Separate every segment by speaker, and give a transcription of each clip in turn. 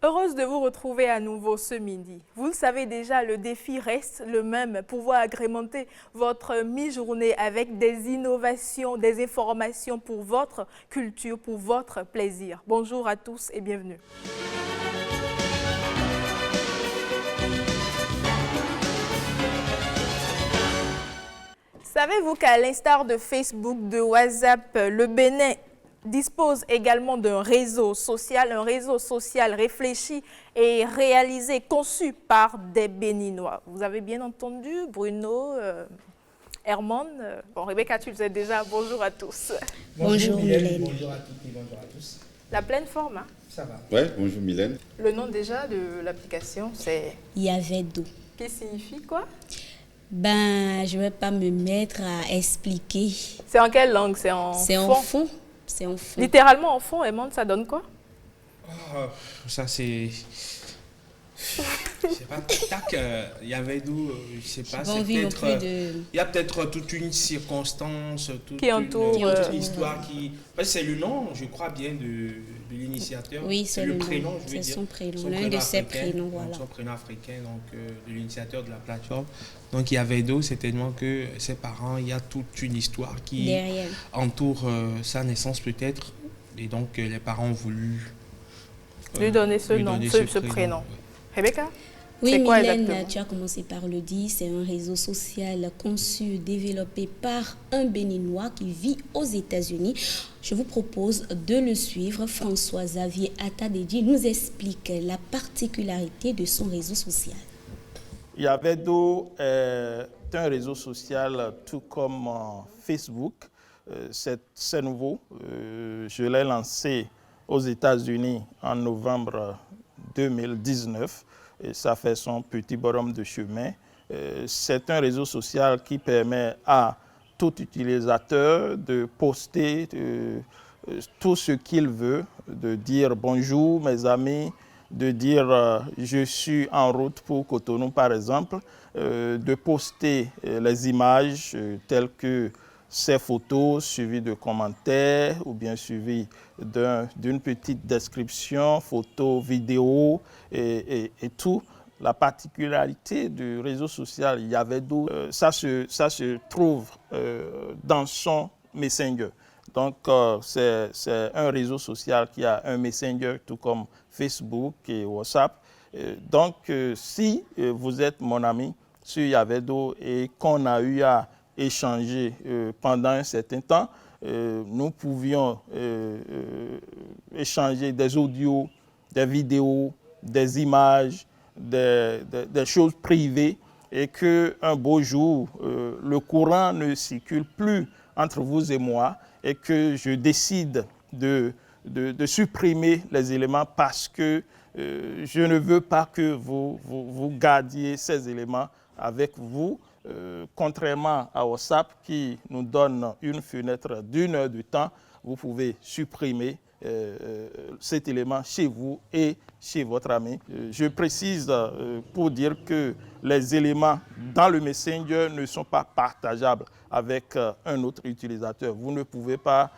Speaker 1: Heureuse de vous retrouver à nouveau ce midi. Vous le savez déjà, le défi reste le même, pouvoir agrémenter votre mi-journée avec des innovations, des informations pour votre culture, pour votre plaisir. Bonjour à tous et bienvenue. Savez-vous qu'à l'instar de Facebook, de WhatsApp, le Bénin dispose également d'un réseau social réfléchi et réalisé, conçu par des Béninois. Vous avez bien entendu, Bruno, Herman. Bon, Rebecca, tu le sais déjà. Bonjour à tous.
Speaker 2: Bonjour Mylène. Bonjour à toutes et bonjour à tous.
Speaker 1: La pleine forme, hein?
Speaker 2: Ça va.
Speaker 3: Ouais, bonjour Mylène.
Speaker 1: Le nom déjà de l'application, c'est...
Speaker 4: Yavedo.
Speaker 1: Qui signifie quoi?
Speaker 4: Ben, je ne vais pas me mettre à expliquer.
Speaker 1: C'est en quelle langue? C'est en
Speaker 4: fond. C'est en fond.
Speaker 1: Littéralement en fond, Herman, ça donne quoi?
Speaker 2: Ça c'est... Je sais pas, tac, il y avait d'où, je sais pas, c'est peut-être... Il y a peut-être toute une circonstance, toute une histoire qui... C'est le nom, je crois bien, de l'initiateur.
Speaker 4: Oui, c'est le
Speaker 2: prénom,
Speaker 4: nom. C'est son prénom, l'un de ses prénoms, voilà.
Speaker 2: Son prénom africain, donc de l'initiateur de la plateforme. Donc il y avait d'eau, c'est tellement que ses parents, il y a toute une histoire qui entoure sa naissance peut-être. Et donc les parents ont voulu...
Speaker 1: lui donner ce nom, ce prénom.
Speaker 2: Ouais.
Speaker 1: Rebecca?
Speaker 4: Oui, Mylène, tu as commencé par le dire, c'est un réseau social conçu, développé par un Béninois qui vit aux États-Unis. Je vous propose de le suivre. François-Xavier Atadedi nous explique la particularité de son réseau social.
Speaker 5: Yavedo est un réseau social tout comme Facebook. C'est nouveau. Je l'ai lancé aux États-Unis en novembre 2019. Et ça fait son petit bonhomme de chemin. C'est un réseau social qui permet à tout utilisateur de poster tout ce qu'il veut, de dire bonjour mes amis, de dire je suis en route pour Cotonou par exemple, de poster les images telles que ces photos suivies de commentaires ou bien suivies d'une petite description, photo, vidéo et tout. La particularité du réseau social Yavedo, ça se trouve dans son Messenger. Donc, c'est un réseau social qui a un Messenger tout comme Facebook et WhatsApp. Donc, si vous êtes mon ami sur Yavedo et qu'on a eu à échanger pendant un certain temps, nous pouvions échanger des audios, des vidéos, des images, des choses privées et qu'un beau jour, le courant ne circule plus entre vous et moi et que je décide de supprimer les éléments parce que je ne veux pas que vous gardiez ces éléments avec vous. Contrairement à WhatsApp qui nous donne une fenêtre d'1 heure de temps, vous pouvez supprimer cet élément chez vous et chez votre ami. Je précise pour dire que les éléments dans le Messenger ne sont pas partageables avec un autre utilisateur. Vous ne pouvez pas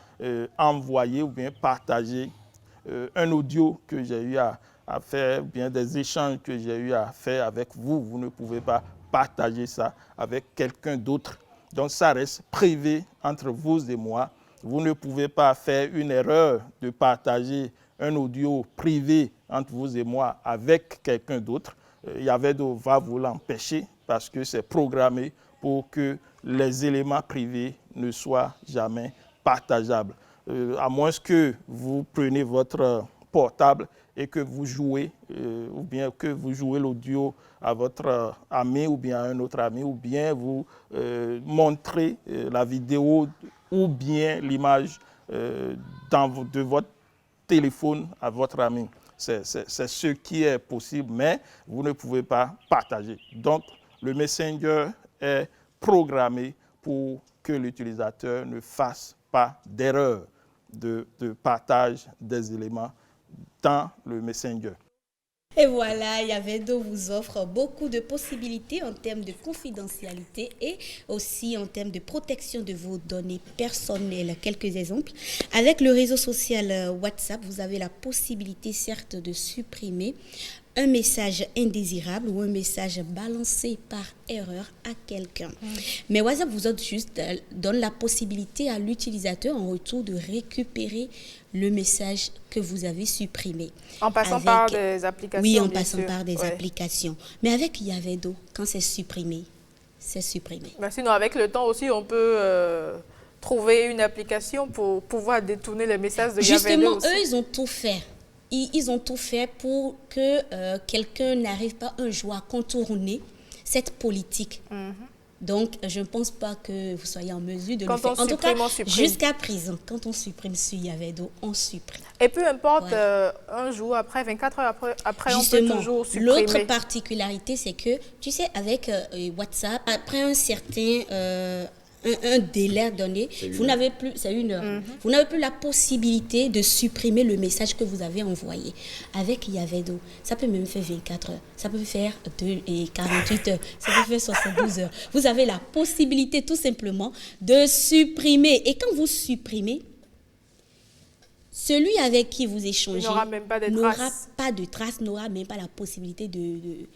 Speaker 5: envoyer ou bien partager un audio que j'ai eu à faire, ou bien des échanges que j'ai eu à faire avec vous. Vous ne pouvez pas partager ça avec quelqu'un d'autre. Donc ça reste privé entre vous et moi. Vous ne pouvez pas faire une erreur de partager un audio privé entre vous et moi avec quelqu'un d'autre. Yavedo va vous l'empêcher parce que c'est programmé pour que les éléments privés ne soient jamais partageables. À moins que vous preniez votre portable et que vous jouez, ou bien que vous jouez l'audio à votre ami ou bien à un autre ami, ou bien vous montrez la vidéo ou bien l'image de votre téléphone à votre ami. C'est ce qui est possible, mais vous ne pouvez pas partager. Donc, le Messenger est programmé pour que l'utilisateur ne fasse pas d'erreur de partage des éléments dans le Messenger.
Speaker 4: Et voilà, Yavedo vous offre beaucoup de possibilités en termes de confidentialité et aussi en termes de protection de vos données personnelles. Quelques exemples. Avec le réseau social WhatsApp, vous avez la possibilité certes de supprimer un message indésirable ou un message balancé par erreur à quelqu'un. Mais WhatsApp vous donne la possibilité à l'utilisateur en retour de récupérer le message que vous avez supprimé.
Speaker 1: En passant par des applications.
Speaker 4: Oui, en passant par des applications. Mais avec Yavedo, quand c'est supprimé, c'est supprimé.
Speaker 1: Ben sinon, avec le temps aussi, on peut trouver une application pour pouvoir détourner les messages de Yavedo.
Speaker 4: Justement, eux, ils ont tout fait. Ils ont tout fait pour que quelqu'un n'arrive pas un jour à contourner cette politique. Donc, je ne pense pas que vous soyez en mesure de le faire. En tout cas, jusqu'à présent, quand on supprime sur Yavedo, on supprime.
Speaker 1: Et peu importe, un jour après, 24 heures après,
Speaker 4: justement,
Speaker 1: on peut toujours supprimer.
Speaker 4: L'autre particularité, c'est que, tu sais, avec WhatsApp, après un certain... un délai donné, vous n'avez plus, c'est 1 heure, vous n'avez plus la possibilité de supprimer le message que vous avez envoyé. Avec Yavedo, ça peut même faire 24 heures, ça peut faire 48 heures, ça peut faire 72 heures. Vous avez la possibilité tout simplement de supprimer. Et quand vous supprimez, celui avec qui vous échangez
Speaker 1: n'aura même pas de
Speaker 4: traces, n'aura même pas la possibilité de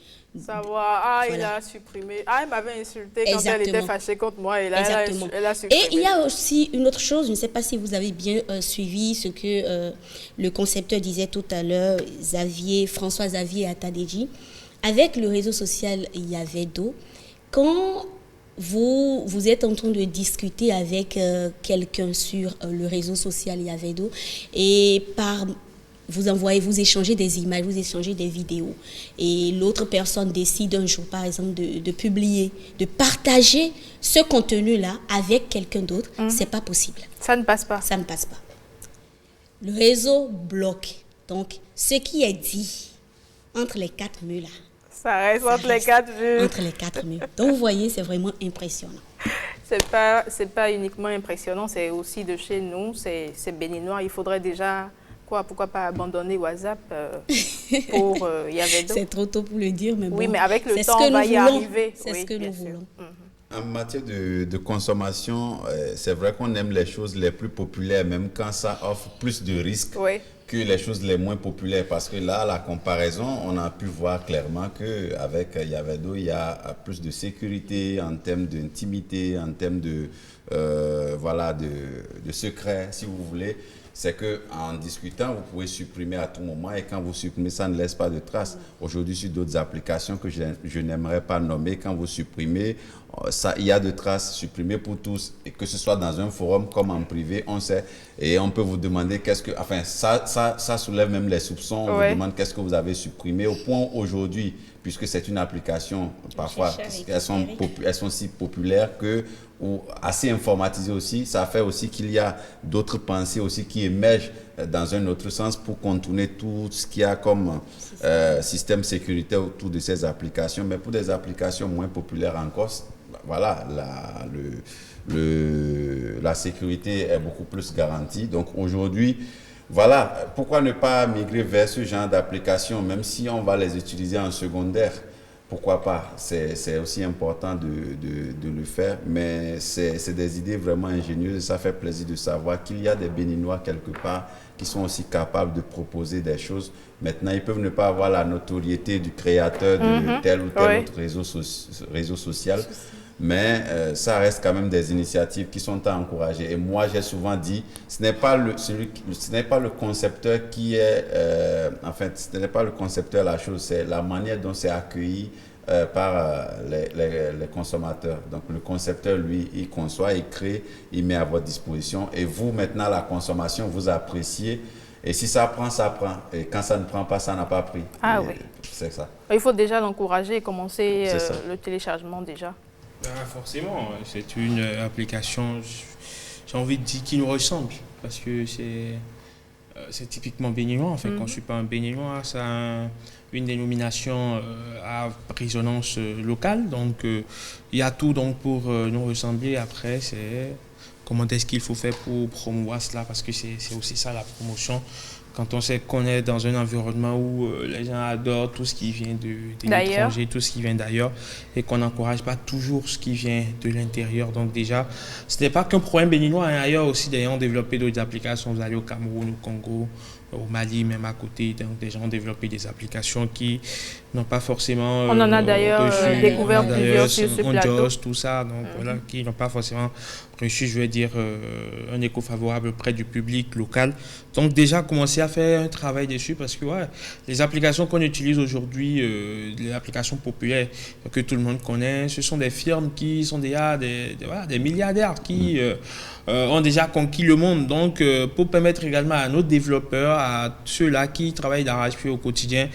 Speaker 1: savoir, voilà. Il a supprimé. Il m'avait insulté quand elle était fâchée contre moi et là, elle a supprimé.
Speaker 4: Et il y a aussi une autre chose, je ne sais pas si vous avez bien suivi ce que le concepteur disait tout à l'heure, François Xavier Atadeji. Avec le réseau social Yavedo, quand vous êtes en train de discuter avec quelqu'un sur le réseau social Yavedo et vous échangez des images, vous échangez des vidéos et l'autre personne décide un jour, par exemple, de publier, de partager ce contenu-là avec quelqu'un d'autre, c'est pas possible.
Speaker 1: Ça ne passe pas.
Speaker 4: Ça ne passe pas. Le réseau bloque. Donc, ce qui est dit entre les 4 murs là,
Speaker 1: ça reste entre les 4 murs.
Speaker 4: Entre les 4 murs. Donc, vous voyez, c'est vraiment impressionnant.
Speaker 1: C'est pas uniquement impressionnant, c'est aussi de chez nous, c'est béninois. Il faudrait déjà... Pourquoi pas abandonner WhatsApp pour Yavedo?
Speaker 4: C'est trop tôt pour le dire, mais bon.
Speaker 1: Oui, mais avec le temps, on va y arriver.
Speaker 4: C'est ce que nous voulons.
Speaker 3: En matière de consommation, c'est vrai qu'on aime les choses les plus populaires, même quand ça offre plus de risques que les choses les moins populaires. Parce que là, la comparaison, on a pu voir clairement qu'avec Yavedo, il y a plus de sécurité en termes d'intimité, en termes de secret, si vous voulez. C'est qu'en discutant, vous pouvez supprimer à tout moment et quand vous supprimez, ça ne laisse pas de traces. Aujourd'hui, sur d'autres applications que je n'aimerais pas nommer, quand vous supprimez, il y a de traces supprimées pour tous. Et que ce soit dans un forum comme en privé, on sait. Et on peut vous demander ça soulève même les soupçons. On vous demande qu'est-ce que vous avez supprimé. Au point aujourd'hui, puisque c'est une application, parfois, elles sont si populaires que ou assez informatisé aussi, ça fait aussi qu'il y a d'autres pensées aussi qui émergent dans un autre sens pour contourner tout ce qu'il y a comme système sécuritaire autour de ces applications. Mais pour des applications moins populaires encore, voilà, la sécurité est beaucoup plus garantie. Donc aujourd'hui, voilà, pourquoi ne pas migrer vers ce genre d'applications, même si on va les utiliser en secondaire? Pourquoi pas? C'est aussi important de le faire, mais c'est des idées vraiment ingénieuses et ça fait plaisir de savoir qu'il y a des Béninois quelque part qui sont aussi capables de proposer des choses. Maintenant, ils peuvent ne pas avoir la notoriété du créateur de tel ou tel autre réseau social, mais ça reste quand même des initiatives qui sont à encourager. Et moi, j'ai souvent dit, ce n'est pas le concepteur qui est... ce n'est pas le concepteur la chose, c'est la manière dont c'est accueilli par les consommateurs. Donc, le concepteur, lui, il conçoit, il crée, il met à votre disposition. Et vous, maintenant, la consommation, vous appréciez. Et si ça prend, ça prend. Et quand ça ne prend pas, ça n'a pas pris.
Speaker 1: Oui.
Speaker 3: C'est ça.
Speaker 1: Il faut déjà l'encourager et commencer le téléchargement déjà.
Speaker 2: Forcément, c'est une application, j'ai envie de dire, qui nous ressemble. Parce que c'est typiquement béninois, en fait. Quand je ne suis pas un béninois, ça a une dénomination à résonance locale. Donc, il y a tout donc, pour nous ressembler. Après, c'est comment est-ce qu'il faut faire pour promouvoir cela, parce que c'est aussi ça la promotion Quand on sait qu'on est dans un environnement où les gens adorent tout ce qui vient de l'étranger, tout ce qui vient d'ailleurs, et qu'on n'encourage pas toujours ce qui vient de l'intérieur. Donc déjà, ce n'est pas qu'un problème béninois. Ailleurs aussi, d'ailleurs, on développé d'autres applications. Vous allez au Cameroun, au Congo, au Mali, même à côté. Donc des gens ont développé des applications qui n'ont pas forcément...
Speaker 1: on en a d'ailleurs découvert plusieurs sur ce plateau.
Speaker 2: Tout ça, donc voilà, qui n'ont pas forcément reçu, je vais dire, un écho favorable auprès du public local. Donc déjà, commencer à faire un travail dessus parce que les applications qu'on utilise aujourd'hui, les applications populaires que tout le monde connaît, ce sont des firmes qui sont déjà des milliardaires qui ont déjà conquis le monde. Donc, pour permettre également à nos développeurs, à ceux-là qui travaillent d'arrache-pied au quotidien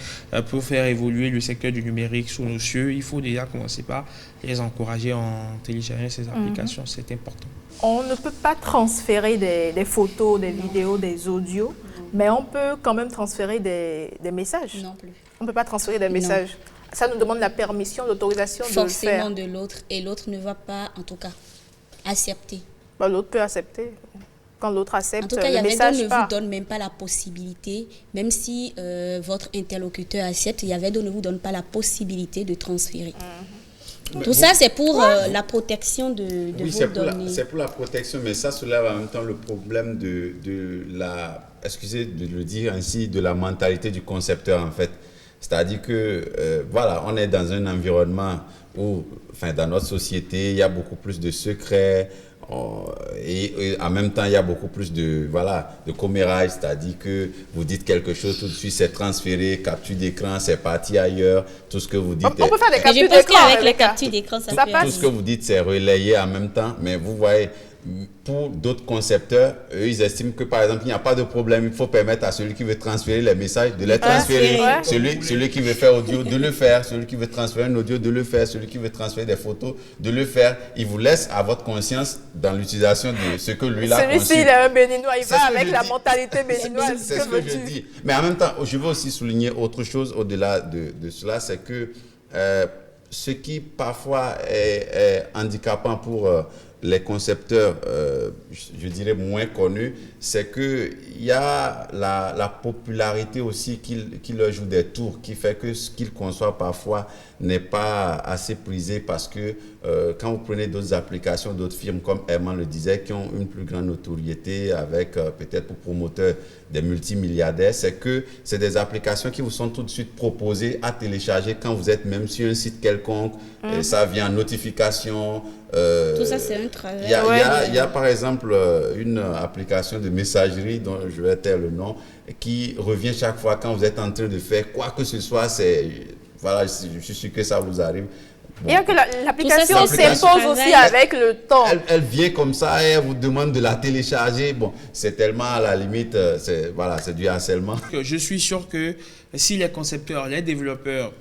Speaker 2: pour faire évoluer le secteur du numérique sous nos cieux, il faut déjà commencer par les encourager en téléchargeant ces applications. C'est important.
Speaker 1: On ne peut pas transférer des photos, des vidéos, des audios, mais on peut quand même transférer des messages.
Speaker 4: Non plus.
Speaker 1: On ne peut pas transférer des messages. Ça nous demande la permission, l'autorisation de le faire.
Speaker 4: Forcément de l'autre, et l'autre ne va pas, en tout cas, accepter.
Speaker 1: L'autre peut accepter. Quand l'autre accepte,
Speaker 4: en tout cas,
Speaker 1: le message
Speaker 4: ne vous donne même pas la possibilité, même si votre interlocuteur accepte, Yavedo ne vous donne pas la possibilité de transférer. Tout ça, c'est pour la protection de vos données.
Speaker 3: C'est pour la protection, mais ça soulève en même temps le problème de la, excusez de le dire ainsi, de la mentalité du concepteur en fait. C'est-à-dire que, voilà, on est dans un environnement où, enfin, dans notre société, il y a beaucoup plus de secrets, et en même temps, il y a beaucoup plus de commérage, c'est-à-dire que vous dites quelque chose, tout de suite, c'est transféré, capture d'écran, c'est parti ailleurs, tout ce que vous dites...
Speaker 1: On peut faire des captures d'écran.
Speaker 4: Je pense qu'avec les captures d'écran, ça passe.
Speaker 3: Tout ce que vous dites, c'est relayé en même temps, mais vous voyez... Pour d'autres concepteurs, eux, ils estiment que, par exemple, il n'y a pas de problème. Il faut permettre à celui qui veut transférer les messages de les transférer. Celui qui veut faire audio, de le faire. Celui qui veut transférer un audio, de le faire. Celui qui veut transférer des photos, de le faire. Il vous laisse à votre conscience dans l'utilisation de ce que lui l'a conçu.
Speaker 1: Celui-ci, il est un béninois. Il va avec la mentalité béninoise.
Speaker 3: C'est ce que je dis. Mais en même temps, je veux aussi souligner autre chose au-delà de cela, c'est que ce qui parfois est handicapant pour... les concepteurs, je dirais moins connus, c'est qu'il y a la popularité aussi qui leur joue des tours, qui fait que ce qu'ils conçoivent parfois n'est pas assez prisé parce que quand vous prenez d'autres applications, d'autres firmes comme Herman le disait, qui ont une plus grande notoriété avec peut-être pour promoteurs des multimilliardaires, c'est que c'est des applications qui vous sont tout de suite proposées à télécharger quand vous êtes même sur un site quelconque, et ça vient en notification.
Speaker 4: Tout ça, c'est un travail.
Speaker 3: Il y a par exemple une application de messagerie dont je vais taire le nom qui revient chaque fois quand vous êtes en train de faire quoi que ce soit. Voilà, je suis sûr que ça vous arrive.
Speaker 1: Bon. Et que l'application s'impose aussi avec le temps.
Speaker 3: Elle vient comme ça et elle vous demande de la télécharger. Bon, c'est tellement à la limite, c'est du harcèlement.
Speaker 2: Je suis sûr que si les concepteurs, les développeurs,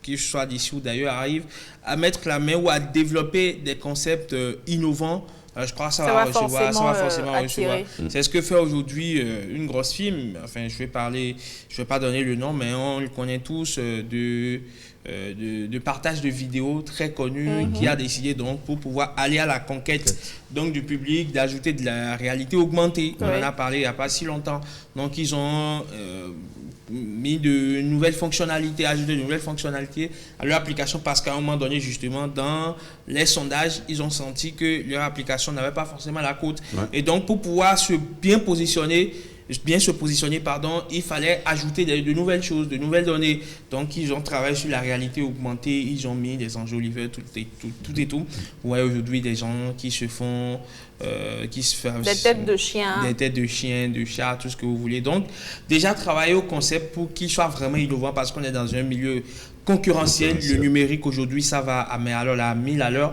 Speaker 2: qu'ils soient d'ici ou d'ailleurs, arrivent à mettre la main ou à développer des concepts innovants, je crois que ça va forcément recevoir. C'est ce que fait aujourd'hui une grosse firme. Enfin, je vais pas donner le nom, mais on le connaît tous, de partage de vidéos très connu, qui a décidé donc pour pouvoir aller à la conquête donc du public, d'ajouter de la réalité augmentée. On en a parlé il n'y a pas si longtemps. Donc ils ont mis de nouvelles fonctionnalités, ajouté de nouvelles fonctionnalités à leur application parce qu'à un moment donné, justement, dans les sondages, ils ont senti que leur application n'avait pas forcément la cote. Et donc, pour pouvoir bien se positionner, il fallait ajouter de nouvelles choses, de nouvelles données. Donc, ils ont travaillé sur la réalité augmentée, ils ont mis des enjoliveurs, tout. Vous voyez aujourd'hui des gens qui se font...
Speaker 1: des têtes de chiens.
Speaker 2: Des têtes de chiens, de chats, tout ce que vous voulez. Donc, déjà travailler au concept pour qu'il soit vraiment innovant parce qu'on est dans un milieu concurrentiel. Le numérique aujourd'hui, ça va à 1000 à l'heure.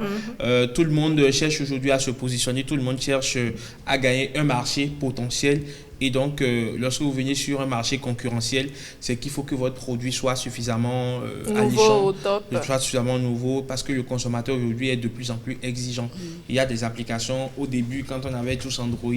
Speaker 2: Tout le monde cherche aujourd'hui à se positionner, tout le monde cherche à gagner un marché potentiel. Et donc, lorsque vous venez sur un marché concurrentiel, c'est qu'il faut que votre produit soit suffisamment alléchant, soit suffisamment nouveau, parce que le consommateur aujourd'hui est de plus en plus exigeant. Il y a des applications, au début, quand on avait tous Android,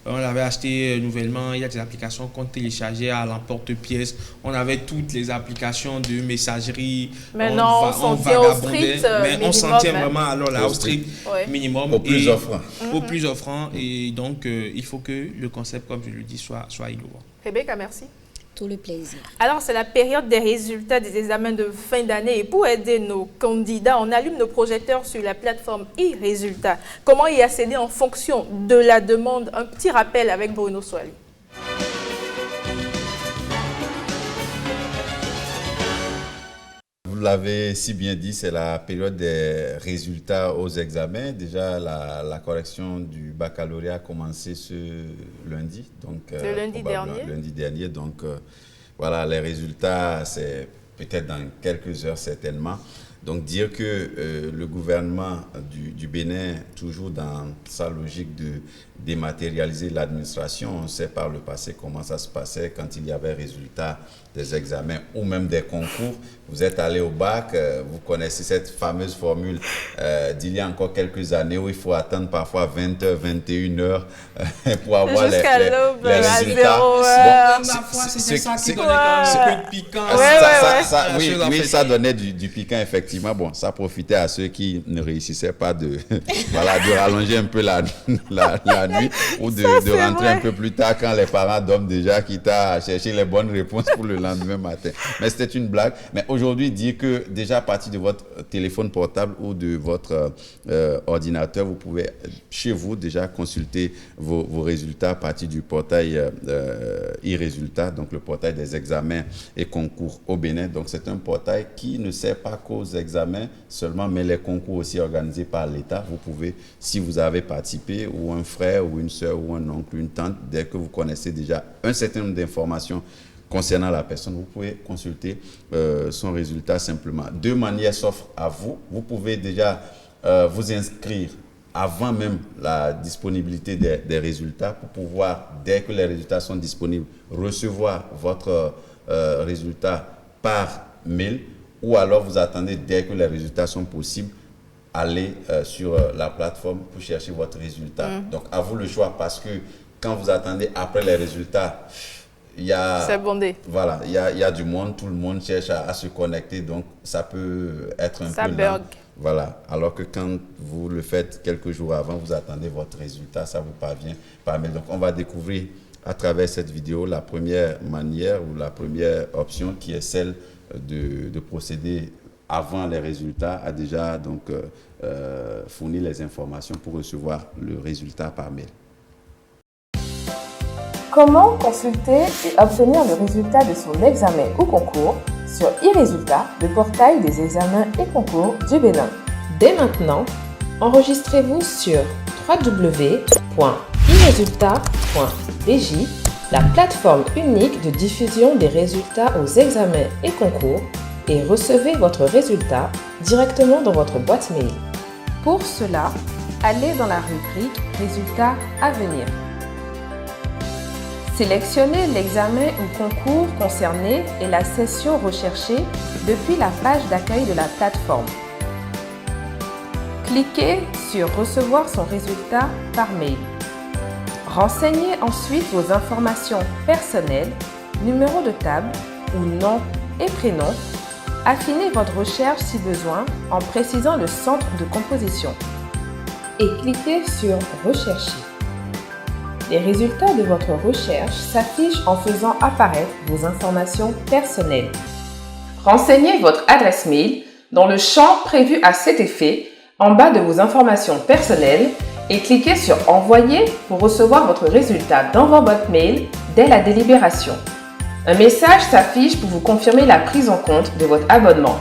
Speaker 2: on l'avait acheté nouvellement, il y a des applications qu'on téléchargeait à l'emporte-pièce. On avait toutes les applications de messagerie.
Speaker 1: Maintenant, on sentait au strict
Speaker 2: mais on sentait vraiment alors là, au strict minimum.
Speaker 3: Au plus offrant.
Speaker 2: Au plus offrant. Et donc, il faut que le concept comme je le dis, soit innovant.
Speaker 1: Rebecca, merci.
Speaker 4: Tout le plaisir.
Speaker 1: Alors, c'est la période des résultats des examens de fin d'année. Et pour aider nos candidats, on allume nos projecteurs sur la plateforme e-Résultats. Comment y accéder en fonction de la demande? Un petit rappel avec Bruno Soali.
Speaker 3: Vous l'avez si bien dit, c'est la période des résultats aux examens. Déjà, la correction du baccalauréat a commencé ce lundi. Donc,
Speaker 1: le lundi dernier.
Speaker 3: Lundi dernier. Donc, voilà, les résultats, c'est peut-être dans quelques heures certainement. Donc, dire que le gouvernement du Bénin, toujours dans sa logique de dématérialiser l'administration, on sait par le passé comment ça se passait quand il y avait résultats des examens ou même des concours. Vous êtes allé au bac, vous connaissez cette fameuse formule d'il y a encore quelques années où il faut attendre parfois 20h, 21h pour avoir les résultats.
Speaker 2: C'est ça qui donnait un peu de piquant.
Speaker 3: Oui, ça donnait du piquant, effectivement. Bon, ça profitait à ceux qui ne réussissaient pas de rallonger un peu la nuit ou de rentrer un peu plus tard quand les parents dorment déjà, quitte à chercher les bonnes réponses pour le lendemain matin. Mais c'était une blague. Mais aujourd'hui, dire que déjà à partir de votre téléphone portable ou de votre ordinateur, vous pouvez chez vous déjà consulter vos résultats à partir du portail e-Résultats, donc le portail des examens et concours au Bénin. Donc c'est un portail qui ne sert pas qu'aux examens seulement, mais les concours aussi organisés par l'État. Vous pouvez, si vous avez participé, ou un frère, ou une soeur, ou un oncle, une tante, dès que vous connaissez déjà un certain nombre d'informations concernant la personne, vous pouvez consulter son résultat simplement. Deux manières s'offrent à vous. Vous pouvez déjà vous inscrire avant même la disponibilité des résultats pour pouvoir, dès que les résultats sont disponibles, recevoir votre résultat par mail, ou alors vous attendez dès que les résultats sont possibles, aller sur la plateforme pour chercher votre résultat. Donc, à vous le choix, parce que quand vous attendez après les résultats, c'est bondé. Voilà, il y a du monde, tout le monde cherche à se connecter, donc ça peut être un peu lent. Voilà, alors que quand vous le faites quelques jours avant, vous attendez votre résultat, ça vous parvient par mail. Donc, on va découvrir à travers cette vidéo la première manière ou la première option qui est celle de procéder avant les résultats, a déjà donc fourni les informations pour recevoir le résultat par mail.
Speaker 6: Comment consulter et obtenir le résultat de son examen ou concours sur e-Résultats, le portail des examens et concours du Bénin? Dès maintenant, enregistrez-vous sur www.iresultats.bj, la plateforme unique de diffusion des résultats aux examens et concours, et recevez votre résultat directement dans votre boîte mail. Pour cela, allez dans la rubrique Résultats à venir. Sélectionnez l'examen ou concours concerné et la session recherchée depuis la page d'accueil de la plateforme. Cliquez sur Recevoir son résultat par mail. Renseignez ensuite vos informations personnelles, numéro de table ou nom et prénom. Affinez votre recherche si besoin en précisant le centre de composition. Et cliquez sur Rechercher. Les résultats de votre recherche s'affichent en faisant apparaître vos informations personnelles. Renseignez votre adresse mail dans le champ prévu à cet effet en bas de vos informations personnelles et cliquez sur Envoyer pour recevoir votre résultat dans votre boîte mail dès la délibération. Un message s'affiche pour vous confirmer la prise en compte de votre abonnement.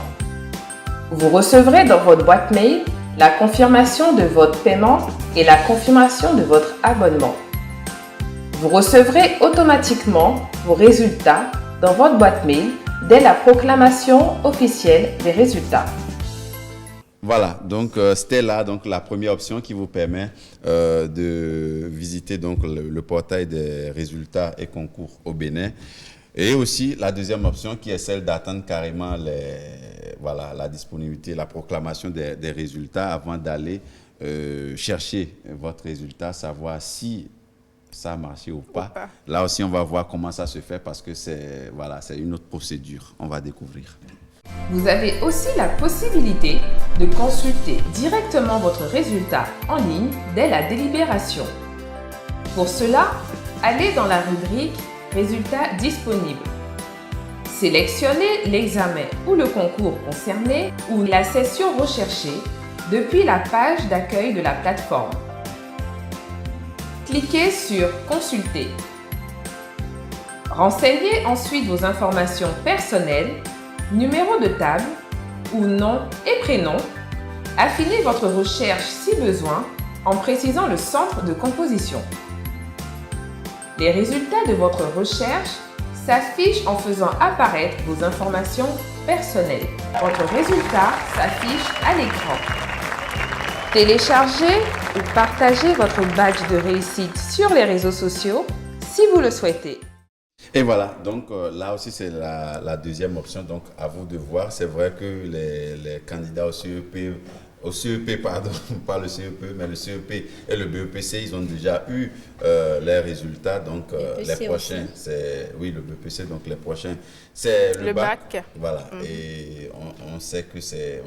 Speaker 6: Vous recevrez dans votre boîte mail la confirmation de votre paiement et la confirmation de votre abonnement. Vous recevrez automatiquement vos résultats dans votre boîte mail dès la proclamation officielle des résultats.
Speaker 3: Voilà, donc c'était là donc, la première option qui vous permet de visiter donc, le portail des résultats et concours au Bénin. Et aussi la deuxième option qui est celle d'attendre carrément la disponibilité, la proclamation des résultats avant d'aller chercher votre résultat, savoir si ça a marché ou pas. Là aussi, on va voir comment ça se fait parce que c'est une autre procédure. On va découvrir.
Speaker 6: Vous avez aussi la possibilité de consulter directement votre résultat en ligne dès la délibération. Pour cela, allez dans la rubrique « Résultats disponibles ». Sélectionnez l'examen ou le concours concerné ou la session recherchée depuis la page d'accueil de la plateforme. Cliquez sur « Consulter ». Renseignez ensuite vos informations personnelles, numéro de table ou nom et prénom. Affinez votre recherche si besoin en précisant le centre de composition. Les résultats de votre recherche s'affichent en faisant apparaître vos informations personnelles. Votre résultat s'affiche à l'écran. Téléchargez ou partagez votre badge de réussite sur les réseaux sociaux si vous le souhaitez.
Speaker 3: Et voilà, donc là aussi c'est la deuxième option, donc à vous de voir. C'est vrai que les candidats au CEP, pardon, pas le CEP, mais le CEP et le BEPC, ils ont déjà eu les résultats, donc les prochains, c'est, oui, le BEPC, donc les prochains, c'est le bac. Voilà, et on sait que c'est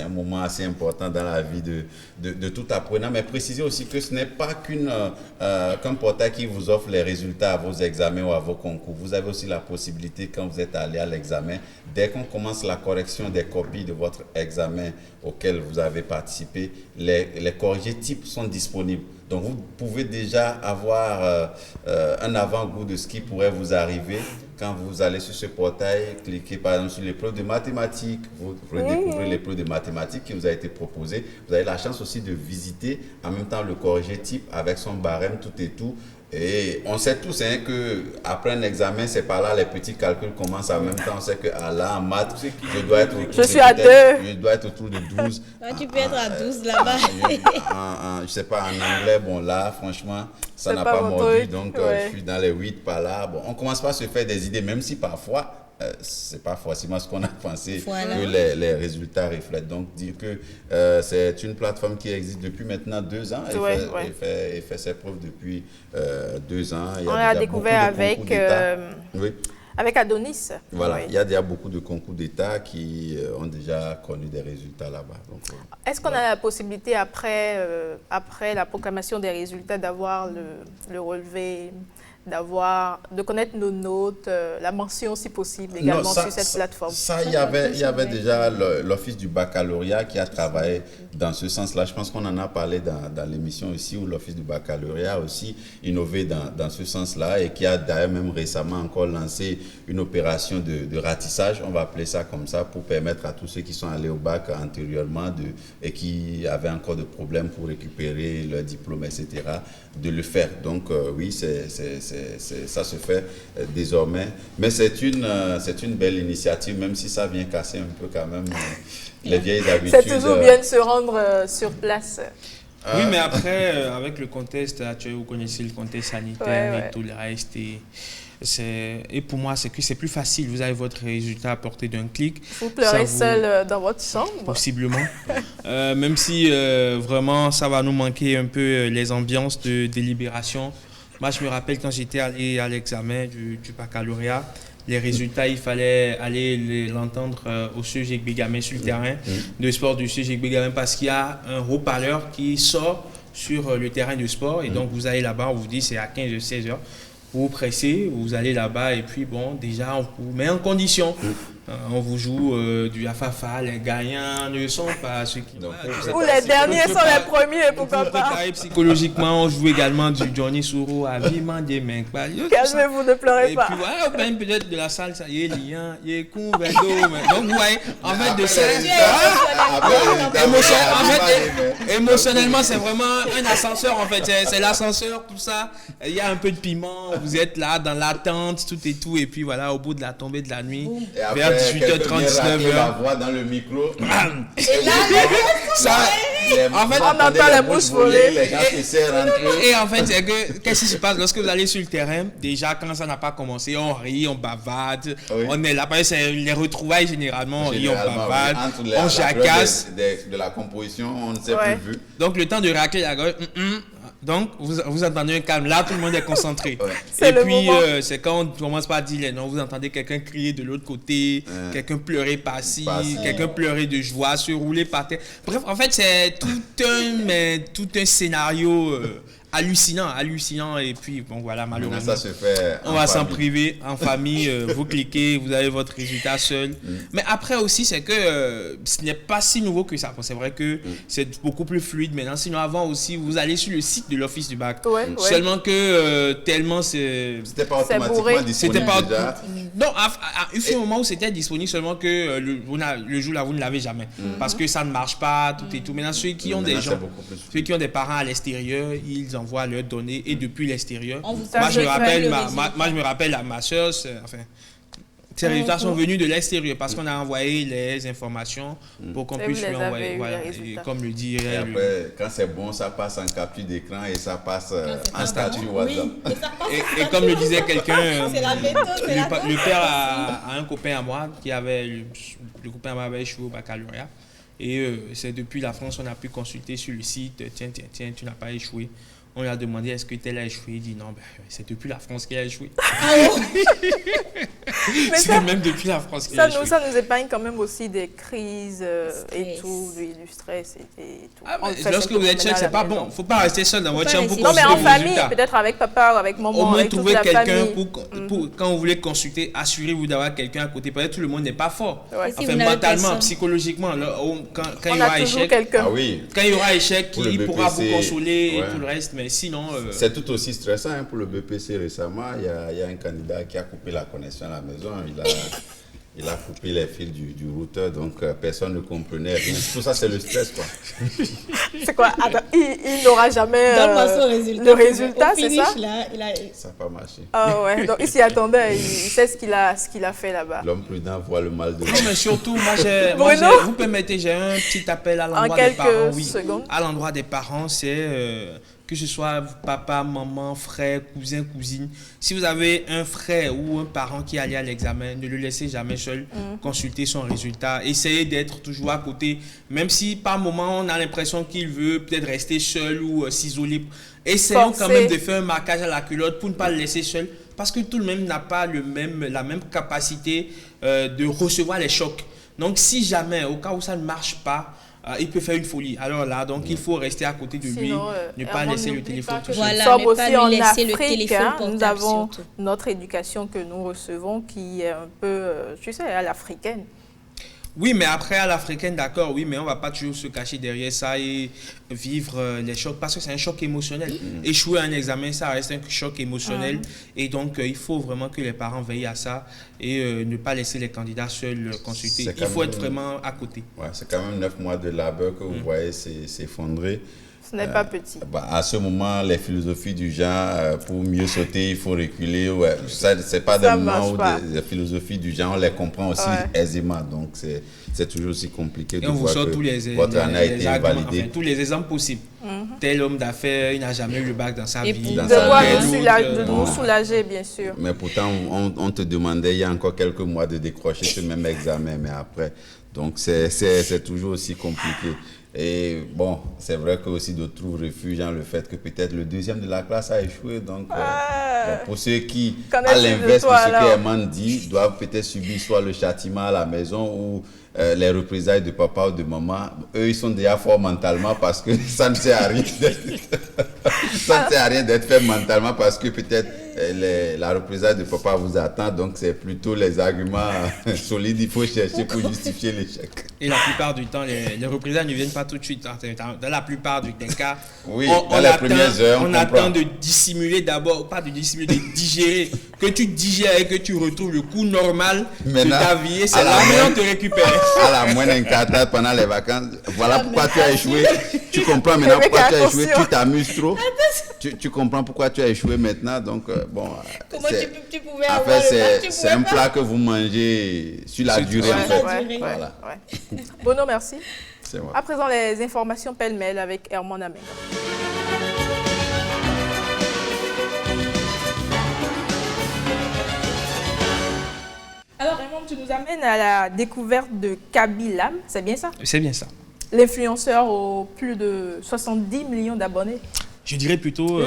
Speaker 3: un moment assez important dans la vie de tout apprenant, mais précisez aussi que ce n'est pas qu'un portail qui vous offre les résultats à vos examens ou à vos concours. Vous avez aussi la possibilité, quand vous êtes allé à l'examen, dès qu'on commence la correction des copies de votre examen auquel vous avez participé, les corrigés types sont disponibles. Donc, vous pouvez déjà avoir un avant-goût de ce qui pourrait vous arriver quand vous allez sur ce portail, cliquez par exemple sur l'épreuve de mathématiques, vous pourrez découvrir l'épreuve de mathématiques qui vous a été proposée. Vous avez la chance aussi de visiter en même temps le corrigé type avec son barème, tout et tout. Et on sait tous qu'après un examen, c'est par là les petits calculs commencent en même temps. On sait que là, en maths, je dois être autour
Speaker 1: je
Speaker 3: dois être autour de 12.
Speaker 4: Tu peux être à 12 là-bas.
Speaker 3: Je ne sais pas, en anglais, bon là, franchement, ça n'a pas mordu. Donc, je suis dans les 8 par là. Bon, on ne commence pas à se faire des idées, même si parfois, ce n'est pas forcément ce qu'on a pensé que les résultats reflètent. Donc, dire que c'est une plateforme qui existe depuis maintenant 2 ans et fait ses preuves depuis 2 ans.
Speaker 1: On l'a découvert avec Adonis.
Speaker 3: Voilà, il y a déjà beaucoup de concours d'État qui ont déjà connu des résultats là-bas.
Speaker 1: Est-ce qu'on a la possibilité, après la proclamation des résultats, d'avoir le relevé, de connaître nos notes, la mention si possible également sur cette plateforme?
Speaker 3: Il y avait déjà l'Office du baccalauréat qui a travaillé dans ce sens-là. Je pense qu'on en a parlé dans l'émission ici, où l'Office du baccalauréat a aussi innové dans ce sens-là et qui a d'ailleurs même récemment encore lancé une opération de ratissage, on va appeler ça comme ça, pour permettre à tous ceux qui sont allés au bac antérieurement et qui avaient encore de problèmes pour récupérer leur diplôme, etc., de le faire. Donc oui, ça se fait désormais. Mais c'est une belle initiative, même si ça vient casser un peu quand même les vieilles habitudes.
Speaker 1: C'est toujours bien de se rendre sur place.
Speaker 2: Oui, mais après, avec le contexte actuel, vous connaissez le contexte sanitaire et tout le reste. Et pour moi, c'est que c'est plus facile. Vous avez votre résultat à portée d'un clic.
Speaker 1: Vous pleurez seul dans votre chambre.
Speaker 2: Possiblement. Même si vraiment, ça va nous manquer un peu les ambiances de délibération. Moi, je me rappelle quand j'étais allé à l'examen du baccalauréat, les résultats, il fallait aller l'entendre au CEGEC Bégamin sur le terrain de sport du CEGEC Bégamin parce qu'il y a un haut-parleur qui sort sur le terrain de sport. Et donc, vous allez là-bas, on vous dit c'est à 15h, 16h. Vous vous pressez, vous allez là-bas et puis bon, déjà, on vous met en condition. On vous joue du Afafa, les gagnants ne sont pas ceux qui...
Speaker 1: Ou les derniers sont les premiers, pourquoi pas.
Speaker 2: Psychologiquement, on joue également du Johnny Souro à Viment des mains.
Speaker 1: Calmez-vous, ne pleurez pas.
Speaker 2: Et puis voilà, même peut-être de la salle, ça y est, lien, il est con, donc vous voyez, en fait, de ça... Émotionnellement, c'est vraiment un ascenseur, en fait. C'est l'ascenseur, tout ça. Il y a un peu de piment, vous êtes là dans l'attente, tout et tout. Et puis voilà, au bout de la tombée de la nuit, vers 18h30,
Speaker 3: la voix dans le micro.
Speaker 4: Et là,
Speaker 1: en fait, on entend la bouche voler.
Speaker 2: Et en fait, c'est que, qu'est-ce qui se passe lorsque vous allez sur le terrain? Déjà, quand ça n'a pas commencé, on rit, on bavarde. On est là, c'est les retrouvailles généralement, on rit, on bavarde, on jacasse.
Speaker 3: De la composition, on ne s'est plus vu.
Speaker 2: Donc, le temps de racler la gueule, donc, vous entendez un calme. Là, tout le monde est concentré.
Speaker 1: Et
Speaker 2: puis, c'est quand on commence par dire les noms, vous entendez quelqu'un crier de l'autre côté, quelqu'un pleurer par-ci, quelqu'un pleurer de joie, se rouler par terre. Bref, en fait, c'est tout un scénario hallucinant. Et puis, bon, voilà, malheureusement,
Speaker 3: ça se fait
Speaker 2: on va s'en priver en famille. Vous cliquez, vous avez votre résultat seul. Mais après aussi, c'est que ce n'est pas si nouveau que ça. Bon, c'est vrai que c'est beaucoup plus fluide maintenant. Sinon, avant aussi, vous allez sur le site de l'Office du bac. Seulement que tellement c'est...
Speaker 3: C'était pas automatiquement disponible déjà.
Speaker 2: Non, il fut un moment où c'était disponible, seulement que le jour-là, vous ne l'avez jamais. Parce que ça ne marche pas, tout et tout. Maintenant, ceux qui ont des gens, ceux qui ont des parents à l'extérieur, ils envoient leurs données et depuis l'extérieur. Moi, je me rappelle à ma soeur, enfin, ces résultats sont venus de l'extérieur parce qu'on a envoyé les informations pour qu'on puisse lui envoyer. Voilà. Et comme le dit.
Speaker 3: Et après, quand c'est bon, ça passe en capture d'écran et ça passe en statut WhatsApp.
Speaker 2: Et comme le disait quelqu'un, le père a un copain à moi qui avait, le copain à moi avait échoué au baccalauréat. Et c'est depuis la France, on a pu consulter sur le site, tiens, tu n'as pas échoué. On lui a demandé est-ce que tel a échoué. Il dit non, c'est depuis la France qu'il a échoué. C'est même depuis la France qu'il a échoué.
Speaker 1: Ça nous épargne quand même aussi des crises et tout, du stress et tout.
Speaker 2: Lorsque vous êtes seul, c'est pas bon. Il ne faut pas rester seul dans votre chambre pour
Speaker 1: consulter. Non, mais en famille, peut-être avec papa ou avec maman.
Speaker 2: Au moins, trouver quelqu'un pour quand vous voulez consulter, assurez-vous d'avoir quelqu'un à côté. Peut-être tout le monde n'est pas fort. Enfin, mentalement, psychologiquement, quand il y aura échec, quand il y aura échec, il pourra vous consoler et tout le reste. Sinon,
Speaker 3: c'est tout aussi stressant pour le BPC récemment. Il y a un candidat qui a coupé la connexion à la maison. Il a coupé les fils du routeur, donc personne ne comprenait rien. Tout ça, c'est le stress, quoi.
Speaker 1: C'est quoi? Il n'aura jamais le résultat, c'est ça?
Speaker 3: Ça n'a pas marché.
Speaker 1: Ah ouais, donc il s'y attendait, il sait ce qu'il a fait là-bas.
Speaker 3: L'homme prudent voit le mal de
Speaker 2: l'homme. Non, mais surtout, vous permettez, j'ai un petit appel à l'endroit des parents.
Speaker 1: Secondes.
Speaker 2: À l'endroit des parents, c'est... que ce soit papa, maman, frère, cousin, cousine. Si vous avez un frère ou un parent qui est allé à l'examen, ne le laissez jamais seul consulter son résultat. Essayez d'être toujours à côté. Même si par moment, on a l'impression qu'il veut peut-être rester seul ou s'isoler. Essayons quand même de faire un marquage à la culotte pour ne pas le laisser seul. Parce que tout le monde n'a pas la même capacité de recevoir les chocs. Donc si jamais, au cas où ça ne marche pas, il peut faire une folie. Alors là, donc il faut rester à côté de lui, ne pas laisser le téléphone tout seul.
Speaker 4: Voilà,
Speaker 1: ne pas lui laisser le téléphone
Speaker 4: portable.
Speaker 1: Nous avons notre éducation que nous recevons qui est un peu, tu sais, à l'africaine.
Speaker 2: Oui, mais après, à l'africaine, d'accord, oui, mais on ne va pas toujours se cacher derrière ça et vivre les chocs, parce que c'est un choc émotionnel. Échouer à un examen, ça reste un choc émotionnel. Et donc, il faut vraiment que les parents veillent à ça et ne pas laisser les candidats seuls consulter. Il faut être vraiment à côté.
Speaker 3: Ouais, c'est quand même 9 mois de labeur que vous voyez s'effondrer.
Speaker 1: Ce n'est pas petit.
Speaker 3: À ce moment, les philosophies du genre, pour mieux sauter, il faut reculer. Ce n'est pas des moments où les philosophies du genre, on les comprend aussi aisément. Donc, c'est toujours aussi compliqué de voir que votre année a été validée.
Speaker 2: Enfin, tous les exemples possibles. Tel homme d'affaires, il n'a jamais eu le bac dans sa vie.
Speaker 1: De nous soulager, bien sûr.
Speaker 3: Mais pourtant, on te demandait il y a encore quelques mois de décrocher ce même examen, mais après. Donc, c'est toujours aussi compliqué. Et bon, c'est vrai que aussi d'autres trouvent refuge dans le fait que peut-être le deuxième de la classe a échoué. Donc, pour ceux qui, à l'inverse de ce qu'Herman dit, doivent peut-être subir soit le châtiment à la maison ou les représailles de papa ou de maman, eux, ils sont déjà forts mentalement parce que ça ne sert à rien d'être fait mentalement parce que peut-être la représaille de papa vous attend. Donc, c'est plutôt les arguments solides qu'il faut chercher pour justifier l'échec.
Speaker 2: Et la plupart du temps, les représailles ne viennent pas tout de suite. Dans la plupart des cas,
Speaker 3: oui, dans les premières heures,
Speaker 2: on attend de dissimuler d'abord, pas de dissimuler, de digérer. Que tu digères et que tu retrouves le cours normal de ta vie. Et c'est là où on te récupère.
Speaker 3: À la moindre incartade pendant les vacances, voilà pourquoi tu as échoué. Tu comprends maintenant pourquoi tu as échoué. Tu t'amuses trop. Tu comprends pourquoi tu as échoué maintenant. Donc, bon.
Speaker 4: Comment tu pouvais avoir le bac,
Speaker 3: c'est un plat que vous mangez sur la durée, en fait. Voilà.
Speaker 1: Bono, merci.
Speaker 3: C'est moi.
Speaker 1: À présent, les informations pêle-mêle avec Herman Amenga. Alors, Raymond, tu nous amènes à la découverte de Kaby Lame, c'est bien ça?
Speaker 2: C'est bien ça.
Speaker 1: L'influenceur aux plus de 70 millions d'abonnés.
Speaker 2: Je dirais plutôt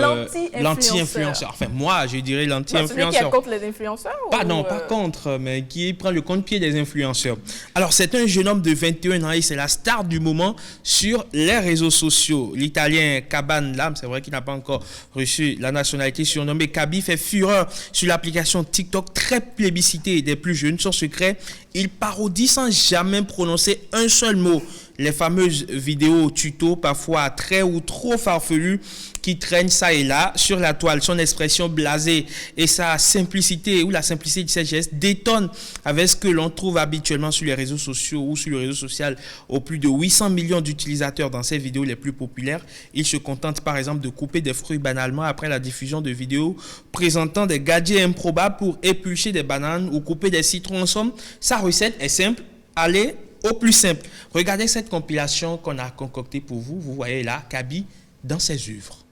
Speaker 2: l'anti-influenceur. Enfin, moi, je dirais l'anti-influenceur.
Speaker 1: Celui qui est contre les influenceurs
Speaker 2: pas contre, mais qui prend le contre-pied des influenceurs. Alors, c'est un jeune homme de 21 ans et c'est la star du moment sur les réseaux sociaux. L'Italien Caban Lam, c'est vrai qu'il n'a pas encore reçu la nationalité, surnommé Kaby, fait fureur sur l'application TikTok, très plébiscitée des plus jeunes. Son secret, il parodie sans jamais prononcer un seul mot les fameuses vidéos tuto, parfois très ou trop farfelues, qui traînent ça et là sur la toile. Son expression blasée et sa simplicité, ou la simplicité de ses gestes, détonne avec ce que l'on trouve habituellement sur les réseaux sociaux ou sur le réseau social aux plus de 800 millions d'utilisateurs dans ses vidéos les plus populaires. Il se contente par exemple de couper des fruits banalement après la diffusion de vidéos présentant des gadgets improbables pour éplucher des bananes ou couper des citrons. En somme, sa recette est simple, allez au plus simple. Regardez cette compilation qu'on a concoctée pour vous. Vous voyez là Kaby dans ses œuvres.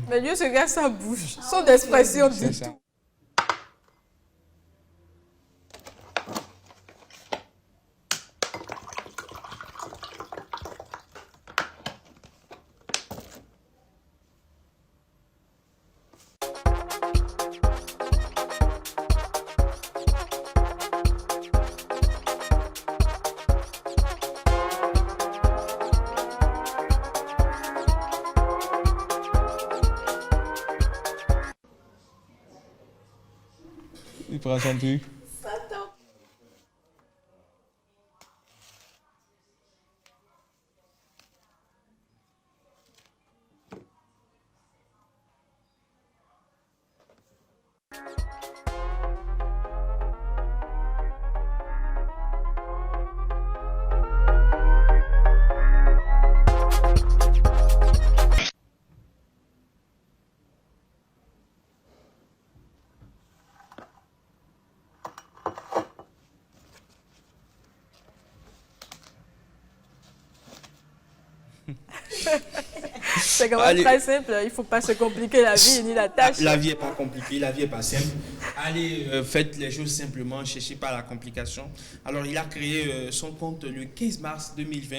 Speaker 1: Mais Dieu, ce gars, ça bouge. Son expression dit tout.
Speaker 2: Il prend son truc.
Speaker 1: C'est quand même très simple, il ne faut pas se compliquer la vie ni la tâche.
Speaker 2: La vie n'est pas compliquée, la vie n'est pas simple. Allez, faites les choses simplement, cherchez pas la complication. Alors, il a créé son compte le 15 mars 2020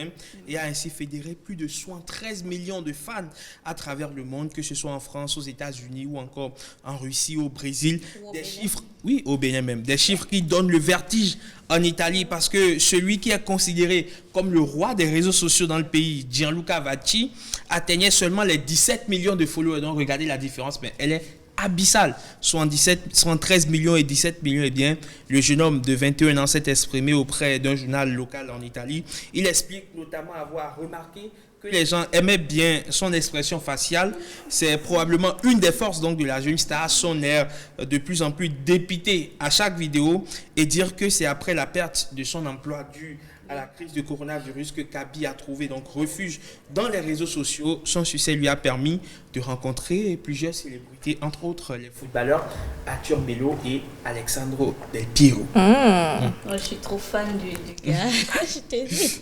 Speaker 2: et a ainsi fédéré plus de 73 millions de fans à travers le monde, que ce soit en France, aux États-Unis ou encore en Russie, au Brésil. Des chiffres, oui, au Bénin même, des chiffres qui donnent le vertige en Italie, parce que celui qui est considéré comme le roi des réseaux sociaux dans le pays, Gianluca Vacchi, atteignait seulement les 17 millions de followers. Donc regardez la différence, mais elle est abyssale. 73 millions et 17 millions, eh bien, le jeune homme de 21 ans s'est exprimé auprès d'un journal local en Italie. Il explique notamment avoir remarqué que les gens aimaient bien son expression faciale. C'est probablement une des forces donc de la jeune star, son air de plus en plus dépité à chaque vidéo, et dire que c'est après la perte de son emploi dû à la crise de coronavirus que Kaby a trouvé donc refuge dans les réseaux sociaux. Son succès lui a permis de rencontrer plusieurs célébrités, entre autres les footballeurs Arthur Melo et Alessandro Del Piero.
Speaker 4: Moi, je suis trop fan du gars, je te dis.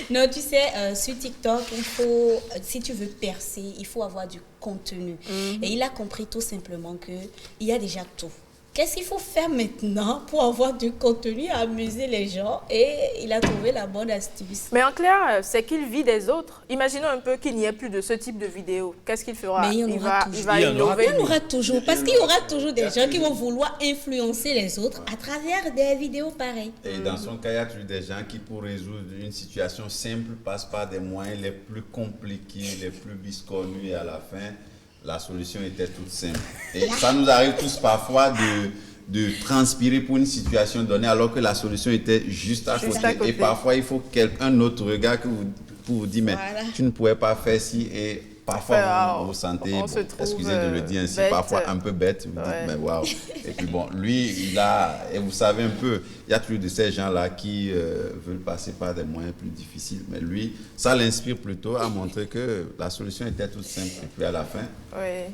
Speaker 4: Non, tu sais, sur TikTok, si tu veux percer, il faut avoir du contenu. Et il a compris tout simplement qu'il y a déjà tout. Qu'est-ce qu'il faut faire maintenant pour avoir du contenu à amuser les gens? Et il a trouvé la bonne astuce.
Speaker 1: Mais en clair, c'est qu'il vit des autres. Imaginons un peu qu'il n'y ait plus de ce type de vidéo. Qu'est-ce qu'il fera?
Speaker 4: Mais il va
Speaker 1: innover.
Speaker 4: Il y en aura toujours. Parce qu'il y aura toujours des gens qui vont vouloir influencer les autres à travers des vidéos pareilles.
Speaker 3: Et dans son cas, il y a toujours des gens qui, pour résoudre une situation simple, passent par des moyens les plus compliqués, les plus biscornus, et à la fin, la solution était toute simple. Et ça nous arrive tous parfois de transpirer pour une situation donnée alors que la solution était juste à côté. Et parfois, il faut un autre regard pour vous dire, mais tu ne pouvais pas faire ci. Et parfois, vous vous sentez, excusez de le dire ainsi, parfois un peu bête. Vous dites, mais waouh. Et puis bon, lui, et vous savez un peu, il y a toujours de ces gens-là qui veulent passer par des moyens plus difficiles. Mais lui, ça l'inspire plutôt à montrer que la solution était toute simple. Et puis à la fin...
Speaker 1: Oui.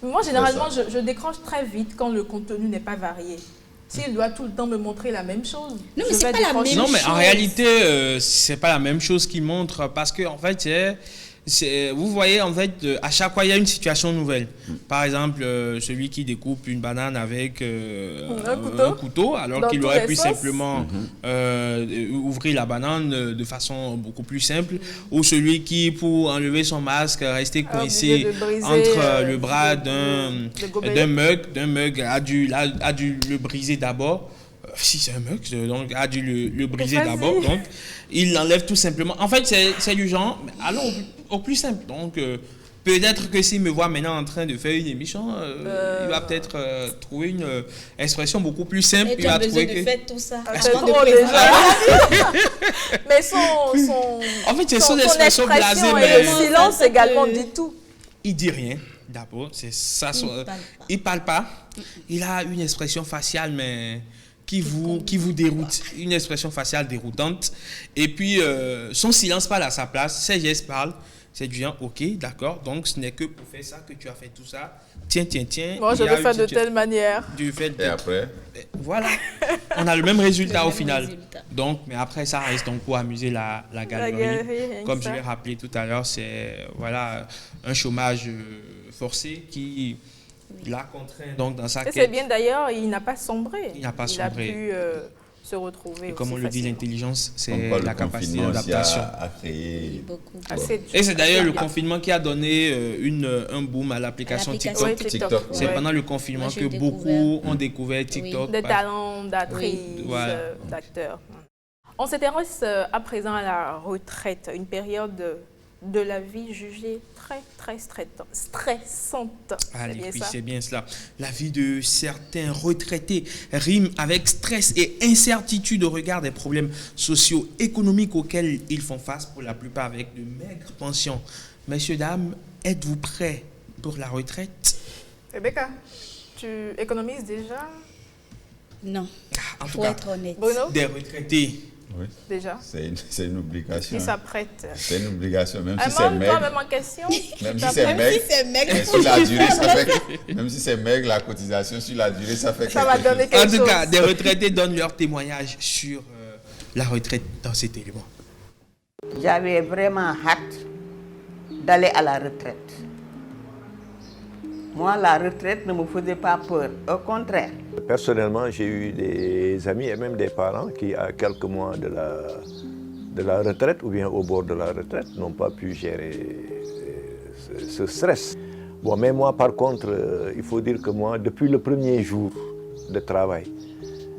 Speaker 1: Moi, généralement, je décroche très vite quand le contenu n'est pas varié. S'il doit tout le temps me montrer la même chose,
Speaker 4: non, mais c'est pas la même chose.
Speaker 2: Non, mais en réalité, c'est pas la même chose qu'il montre, parce que en fait, vous voyez, en fait, à chaque fois, il y a une situation nouvelle. Par exemple, celui qui découpe une banane avec un couteau, alors qu'il aurait pu simplement ouvrir la banane de façon beaucoup plus simple. Ou celui qui, pour enlever son masque, restait coincé entre le bras d'un mug, a dû le briser d'abord. Si c'est un mug, donc a dû le briser d'abord. Donc, il l'enlève tout simplement. En fait, c'est du genre, allons au plus simple. Donc, peut-être que s'il me voit maintenant en train de faire une émission, il va peut-être trouver une expression beaucoup plus simple.
Speaker 4: Mais tu as besoin de faire tout ça.
Speaker 1: C'est trop déjà. Mais
Speaker 2: en fait, c'est son expression blasée.
Speaker 1: Et le silence également dit tout.
Speaker 2: Il dit rien. D'abord, c'est ça. Il parle pas. Il a une expression faciale, mais qui vous déroute, une expression faciale déroutante. Et puis, son silence parle à sa place, ses gestes parlent. C'est du genre, ok, d'accord, donc ce n'est que pour faire ça que tu as fait tout ça. Tiens.
Speaker 1: Moi, je le fais de telle manière.
Speaker 3: Et après
Speaker 2: voilà, on a le même résultat au final. Donc, mais après, ça reste donc pour amuser la galerie. Comme je l'ai rappelé tout à l'heure, c'est un chômage forcé qui l'a contraint donc dans sa quête.
Speaker 1: C'est bien d'ailleurs, il n'a pas sombré.
Speaker 2: Il a pu
Speaker 1: se retrouver.
Speaker 2: Et comme on le dit, l'intelligence, c'est la capacité
Speaker 3: d'adaptation.
Speaker 2: Et c'est d'ailleurs le confinement qui a donné un boom à l'application TikTok. C'est pendant le confinement que beaucoup ont découvert TikTok.
Speaker 1: Des talents d'actrices, d'acteurs. On s'intéresse à présent à la retraite, une période de la vie jugée très stressante.
Speaker 2: Allez, oui, c'est bien cela. La vie de certains retraités rime avec stress et incertitude au regard des problèmes socio-économiques auxquels ils font face, pour la plupart avec de maigres pensions. Messieurs, dames, êtes-vous prêts pour la retraite?
Speaker 1: Rebecca, tu économises déjà?
Speaker 4: Non,
Speaker 2: en tout
Speaker 4: faut
Speaker 2: cas,
Speaker 4: être honnête.
Speaker 1: Bruno?
Speaker 2: Des retraités.
Speaker 3: Oui.
Speaker 1: Déjà.
Speaker 3: C'est une obligation.
Speaker 1: Qui s'apprête.
Speaker 3: C'est une obligation, même si c'est maigre.
Speaker 1: Même en question.
Speaker 3: Même si c'est maigre, sur la durée, ça fait. Même si c'est maigre, la cotisation sur la durée, ça fait.
Speaker 1: Ça va donner quelque chose.
Speaker 2: En tout cas, des retraités donnent leur témoignage sur la retraite dans cet élément.
Speaker 7: J'avais vraiment hâte d'aller à la retraite. Moi, la retraite ne me faisait pas peur, au contraire.
Speaker 8: Personnellement, j'ai eu des amis et même des parents qui, à quelques mois de la retraite ou bien au bord de la retraite, n'ont pas pu gérer ce stress. Bon, mais moi, par contre, il faut dire que moi, depuis le premier jour de travail,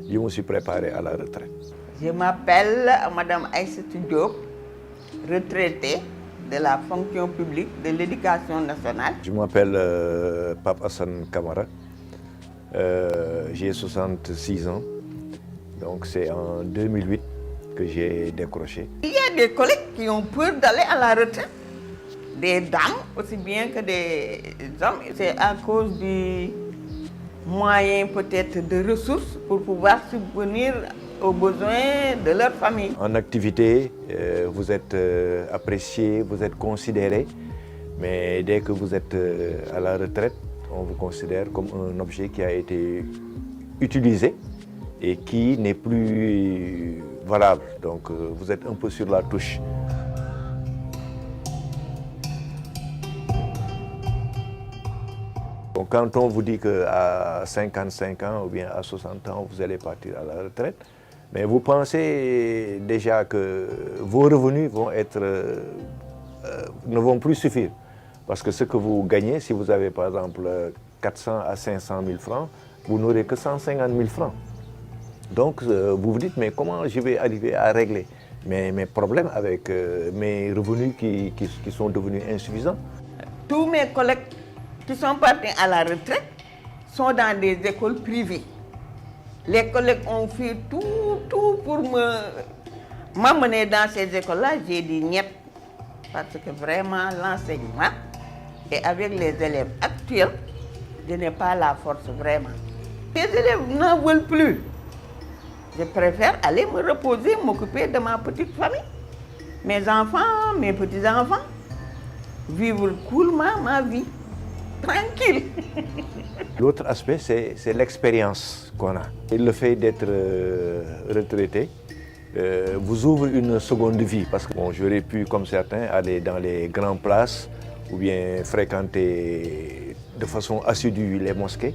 Speaker 8: je me suis préparé à la retraite.
Speaker 7: Je m'appelle Madame Aïssatou Diop, retraitée de la fonction publique de l'éducation nationale.
Speaker 8: Je m'appelle Pape Hassan Kamara, j'ai 66 ans, donc c'est en 2008 que j'ai décroché.
Speaker 7: Il y a des collègues qui ont peur d'aller à la retraite, des dames aussi bien que des hommes. C'est à cause du moyen peut-être de ressources pour pouvoir subvenir aux besoins de leur famille.
Speaker 8: En activité, vous êtes apprécié, vous êtes considéré, mais dès que vous êtes à la retraite, on vous considère comme un objet qui a été utilisé et qui n'est plus valable. Donc vous êtes un peu sur la touche. Donc, quand on vous dit qu'à 55 ans ou bien à 60 ans, vous allez partir à la retraite, mais vous pensez déjà que vos revenus ne vont plus suffire. Parce que ce que vous gagnez, si vous avez par exemple 400 à 500 000 francs, vous n'aurez que 150 000 francs. Donc vous vous dites, mais comment je vais arriver à régler mes problèmes avec mes revenus qui sont devenus insuffisants?
Speaker 7: Tous mes collègues qui sont partis à la retraite sont dans des écoles privées. Les collègues ont fait tout pour m'amener dans ces écoles-là. J'ai dit niet, parce que vraiment l'enseignement, et avec les élèves actuels, je n'ai pas la force vraiment. Les élèves n'en veulent plus. Je préfère aller me reposer, m'occuper de ma petite famille, mes enfants, mes petits-enfants, vivre coolement ma vie, tranquille.
Speaker 8: L'autre aspect, c'est l'expérience qu'on a. Et le fait d'être retraité vous ouvre une seconde vie. Parce que bon, j'aurais pu, comme certains, aller dans les grandes places ou bien fréquenter de façon assidue les mosquées.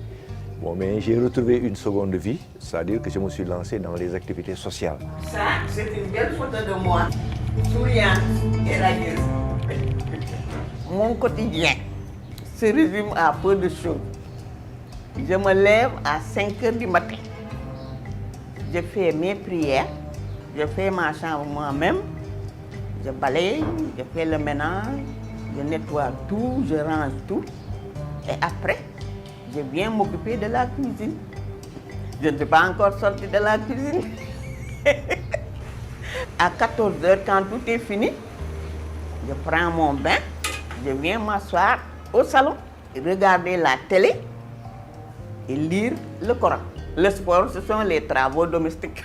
Speaker 8: Bon, mais j'ai retrouvé une seconde vie, c'est-à-dire que je me suis lancé dans les activités sociales.
Speaker 7: Ça, c'est une belle photo de moi, souriante et radieuse. Mon quotidien se résume à peu de choses. Je me lève à 5 h du matin. Je fais mes prières, je fais ma chambre moi-même, je balaye, je fais le ménage, je nettoie tout, je range tout. Et après, je viens m'occuper de la cuisine. Je ne suis pas encore sortie de la cuisine. À 14 h, quand tout est fini, je prends mon bain, je viens m'asseoir au salon, regarder la télé et lire le Coran. Le sport, ce sont les travaux domestiques.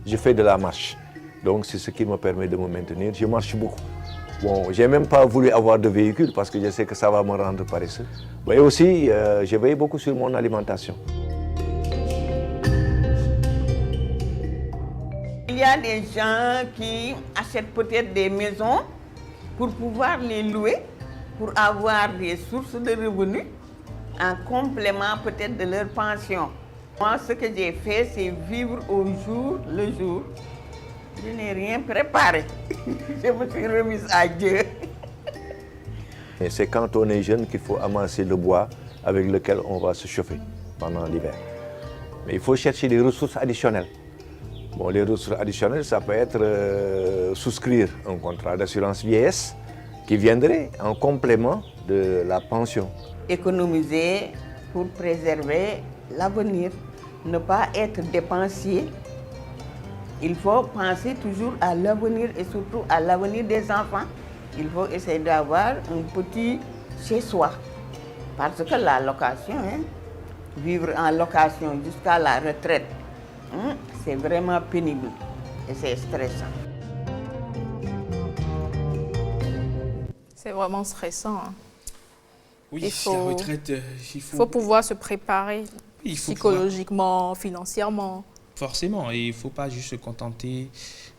Speaker 8: Je fais de la marche, donc c'est ce qui me permet de me maintenir. Je marche beaucoup. Bon, j'ai même pas voulu avoir de véhicule parce que je sais que ça va me rendre paresseux. Mais aussi, je veille beaucoup sur mon alimentation.
Speaker 7: Il y a des gens qui achètent peut-être des maisons pour pouvoir les louer, pour avoir des sources de revenus en complément peut-être de leur pension. Moi, ce que j'ai fait, c'est vivre au jour le jour. Je n'ai rien préparé. Je me suis remise à Dieu.
Speaker 8: Et c'est quand on est jeune qu'il faut amasser le bois avec lequel on va se chauffer pendant l'hiver. Mais il faut chercher des ressources additionnelles. Bon, les ressources additionnelles, ça peut être souscrire un contrat d'assurance vieillesse qui viendrait en complément de la pension.
Speaker 7: Économiser pour préserver l'avenir, ne pas être dépensier. Il faut penser toujours à l'avenir et surtout à l'avenir des enfants. Il faut essayer d'avoir un petit chez soi. Parce que la location, vivre en location jusqu'à la retraite, c'est vraiment pénible et c'est stressant.
Speaker 1: C'est vraiment stressant.
Speaker 2: Oui, la retraite,
Speaker 1: il faut pouvoir se préparer psychologiquement, financièrement.
Speaker 2: Forcément, et il ne faut pas juste se contenter,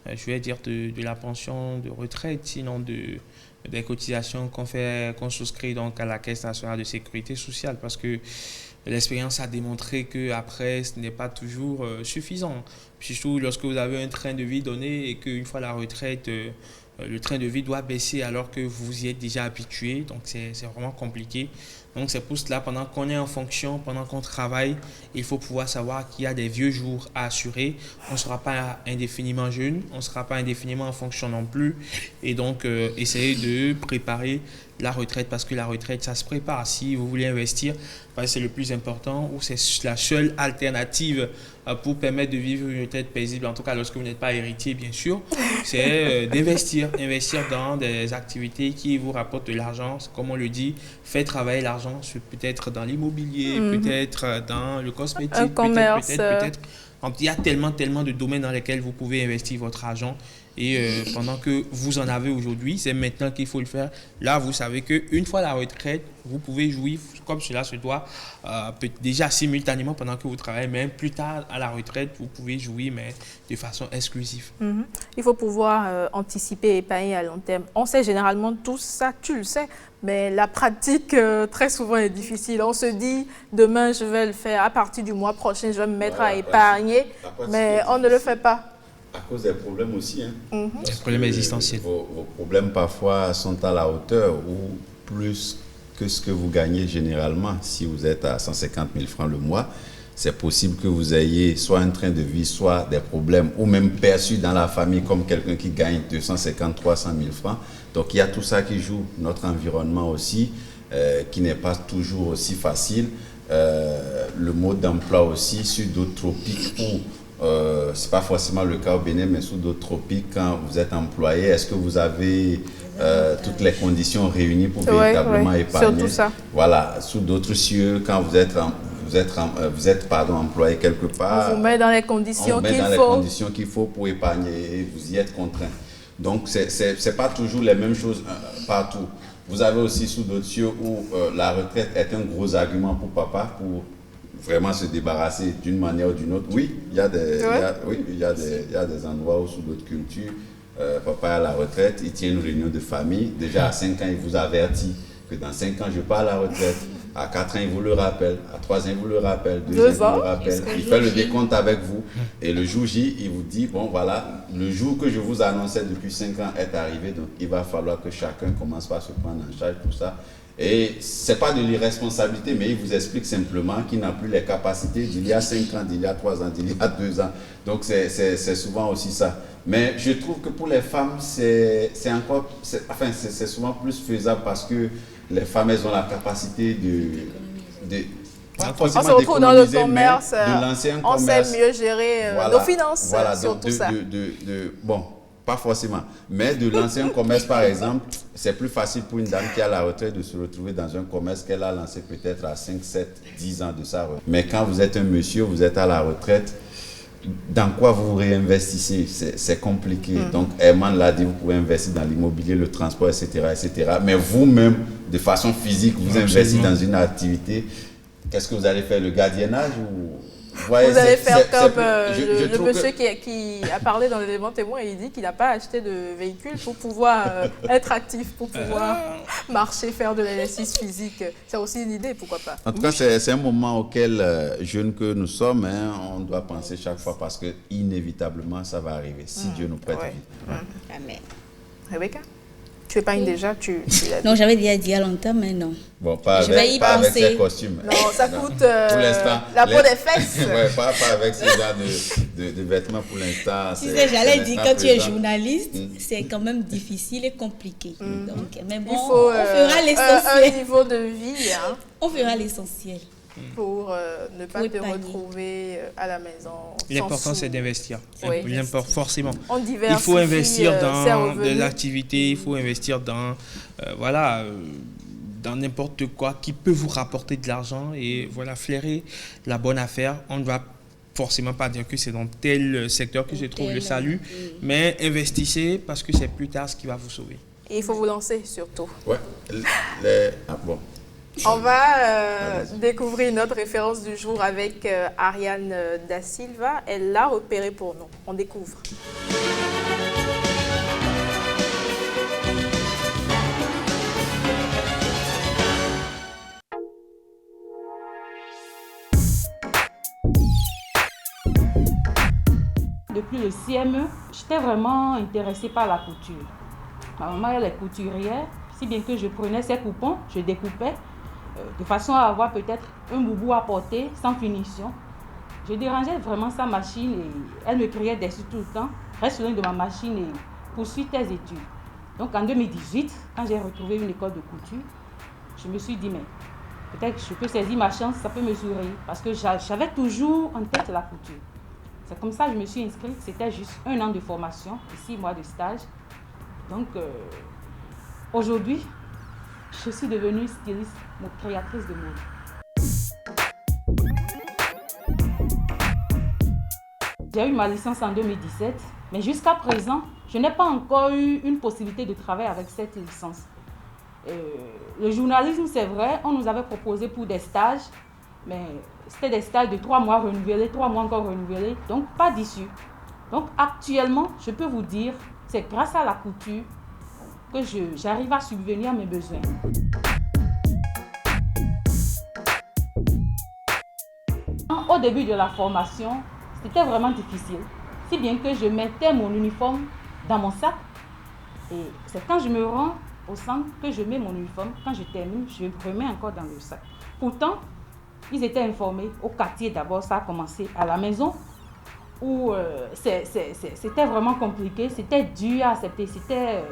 Speaker 2: je vais dire, de la pension de retraite, sinon des cotisations qu'on souscrit donc à la Caisse nationale de sécurité sociale, parce que l'expérience a démontré qu'après, ce n'est pas toujours suffisant. Surtout lorsque vous avez un train de vie donné et qu'une fois la retraite, le train de vie doit baisser alors que vous y êtes déjà habitué, donc c'est vraiment compliqué. Donc c'est pour cela, pendant qu'on est en fonction, pendant qu'on travaille, il faut pouvoir savoir qu'il y a des vieux jours à assurer. On ne sera pas indéfiniment jeune, on ne sera pas indéfiniment en fonction non plus. Et donc essayer de préparer la retraite, parce que la retraite, ça se prépare. Si vous voulez investir, c'est le plus important, ou c'est la seule alternative pour permettre de vivre une retraite paisible, en tout cas lorsque vous n'êtes pas héritier, bien sûr, c'est d'investir dans des activités qui vous rapportent de l'argent. Comme on le dit, faites travailler l'argent, peut-être dans l'immobilier, peut-être dans le cosmétique,
Speaker 1: un commerce.
Speaker 2: Peut-être. Il y a tellement de domaines dans lesquels vous pouvez investir votre argent. Et pendant que vous en avez aujourd'hui, c'est maintenant qu'il faut le faire. Là, vous savez qu'une fois la retraite, vous pouvez jouir comme cela se doit, déjà simultanément pendant que vous travaillez, même plus tard à la retraite, vous pouvez jouir, mais de façon exclusive.
Speaker 1: Il faut pouvoir anticiper et épargner à long terme. On sait généralement tout ça, tu le sais, mais la pratique très souvent est difficile. On se dit, demain je vais le faire, à partir du mois prochain je vais me mettre à épargner, mais on ne le fait pas.
Speaker 3: À cause des problèmes aussi.
Speaker 2: Des problèmes existentiels.
Speaker 3: Vos problèmes parfois sont à la hauteur ou plus que ce que vous gagnez généralement. Si vous êtes à 150 000 francs le mois, c'est possible que vous ayez soit un train de vie, soit des problèmes, ou même perçu dans la famille comme quelqu'un qui gagne 250 300 000 francs. Donc il y a tout ça qui joue. Notre environnement aussi, qui n'est pas toujours aussi facile. Le mode d'emploi aussi sur d'autres tropiques où ce n'est pas forcément le cas au Bénin, mais sous d'autres tropiques, quand vous êtes employé, est-ce que vous avez toutes les conditions réunies pour véritablement épargner?
Speaker 1: Surtout ça.
Speaker 3: Voilà, sous d'autres cieux, quand vous êtes employé quelque part,
Speaker 1: on vous met dans les conditions
Speaker 3: qu'il faut pour épargner et vous y êtes contraint. Donc, ce n'est pas toujours les mêmes choses partout. Vous avez aussi sous d'autres cieux où la retraite est un gros argument pour papa, pour vraiment se débarrasser d'une manière ou d'une autre. Oui, il y a des endroits où, sous d'autres cultures, papa est à la retraite, il tient une réunion de famille. Déjà à 5 ans, il vous avertit que dans 5 ans, je pars à la retraite. À 4 ans, il vous le rappelle. À 3 ans, il vous le rappelle. 2 ans, il vous le rappelle. Il fait le décompte avec vous. Et le jour J, il vous dit, bon voilà, le jour que je vous annonçais depuis 5 ans est arrivé. Donc, il va falloir que chacun commence par se prendre en charge, tout ça. Et ce n'est pas de l'irresponsabilité, mais il vous explique simplement qu'il n'a plus les capacités d'il y a 5 ans, d'il y a 3 ans, d'il y a 2 ans. Donc, c'est souvent aussi ça. Mais je trouve que pour les femmes, c'est souvent plus faisable parce que les femmes, elles ont la capacité
Speaker 1: on se retrouve dans le commerce, on sait mieux gérer nos finances, surtout ça.
Speaker 3: Bon, pas forcément, mais de l'ancien commerce, par exemple, c'est plus facile pour une dame qui est à la retraite de se retrouver dans un commerce qu'elle a lancé peut-être à 5, 7, 10 ans de sa retraite. Mais quand vous êtes un monsieur, vous êtes à la retraite, dans quoi vous réinvestissez? C'est compliqué. Donc, Herman l'a dit, vous pouvez investir dans l'immobilier, le transport, etc., etc. Mais vous-même, de façon physique, vous investissez dans une activité. Qu'est-ce que vous allez faire? Le gardiennage ou...
Speaker 1: Vous allez faire comme le monsieur qui a parlé dans l'élément témoin et il dit qu'il n'a pas acheté de véhicule pour pouvoir être actif, pour pouvoir marcher, faire de l'exercice physique. C'est aussi une idée, pourquoi pas.
Speaker 3: En tout cas, c'est un moment auquel, jeunes que nous sommes, on doit penser chaque fois parce que inévitablement, ça va arriver, si Dieu nous prête vie.
Speaker 1: Amen. Rebecca, tu es pas une déjà,
Speaker 4: Non, j'avais déjà dit à longtemps, mais non.
Speaker 3: Bon, pas avec ces costumes.
Speaker 1: Non, ça coûte la peau des fesses.
Speaker 3: Ouais, pas avec ce genre de vêtements pour l'instant.
Speaker 4: Tu sais, j'allais dire, quand tu es journaliste, c'est quand même difficile et compliqué. Donc, mais bon, on fera l'essentiel.
Speaker 1: Un niveau de vie. Hein.
Speaker 4: On fera l'essentiel.
Speaker 1: Pour ne pas te retrouver à la maison.
Speaker 2: L'important, c'est d'investir.
Speaker 1: Oui.
Speaker 2: Forcément.
Speaker 1: Il
Speaker 2: faut investir dans de l'activité, il faut investir dans, dans n'importe quoi qui peut vous rapporter de l'argent et voilà, flairer la bonne affaire. On ne va forcément pas dire que c'est dans tel secteur que je trouve le salut, mais investissez parce que c'est plus tard ce qui va vous sauver.
Speaker 1: Et il faut vous lancer surtout.
Speaker 3: Ouais. Bon.
Speaker 1: On va découvrir notre référence du jour avec Ariane Da Silva. Elle l'a repéré pour nous. On découvre.
Speaker 9: Depuis le CME, j'étais vraiment intéressée par la couture. Ma maman, elle est couturière, si bien que je prenais ses coupons, je découpais, de façon à avoir peut-être un boubou à porter sans finition. Je dérangeais vraiment sa machine et elle me criait dessus tout le temps. Reste loin de ma machine et poursuis tes études. Donc en 2018, quand j'ai retrouvé une école de couture, je me suis dit, mais peut-être que je peux saisir ma chance, ça peut me sourire. Parce que j'avais toujours en tête la couture. C'est comme ça que je me suis inscrite. C'était juste 1 an de formation et 6 mois de stage. Donc aujourd'hui, je suis devenue styliste, créatrice de mode. J'ai eu ma licence en 2017, mais jusqu'à présent, je n'ai pas encore eu une possibilité de travailler avec cette licence. Le journalisme, c'est vrai, on nous avait proposé pour des stages, mais c'était des stages de 3 mois renouvelés, 3 mois encore renouvelés, donc pas d'issue. Donc actuellement, je peux vous dire, c'est grâce à la couture que j'arrive à subvenir à mes besoins. Au début de la formation, c'était vraiment difficile, si bien que je mettais mon uniforme dans mon sac et c'est quand je me rends au centre que je mets mon uniforme, quand je termine, je remets encore dans le sac. Pourtant, ils étaient informés, au quartier d'abord, ça a commencé à la maison, où c'était vraiment compliqué, c'était dur à accepter, c'était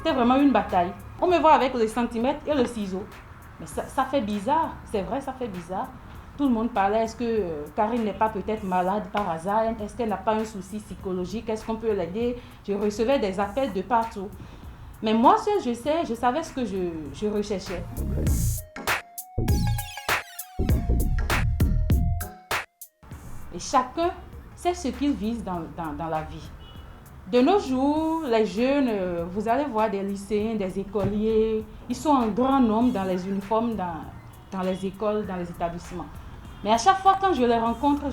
Speaker 9: vraiment une bataille. On me voit avec le centimètre et le ciseau, mais ça fait bizarre, c'est vrai, ça fait bizarre. Tout le monde parlait, est-ce que Karine n'est pas peut-être malade par hasard? Est-ce qu'elle n'a pas un souci psychologique? Est-ce qu'on peut l'aider? Je recevais des appels de partout. Mais moi, je savais ce que je recherchais. Et chacun sait ce qu'il vise dans la vie. De nos jours, les jeunes, vous allez voir des lycéens, des écoliers, ils sont en grand nombre dans les uniformes, dans les écoles, dans les établissements. Mais à chaque fois quand je les rencontre,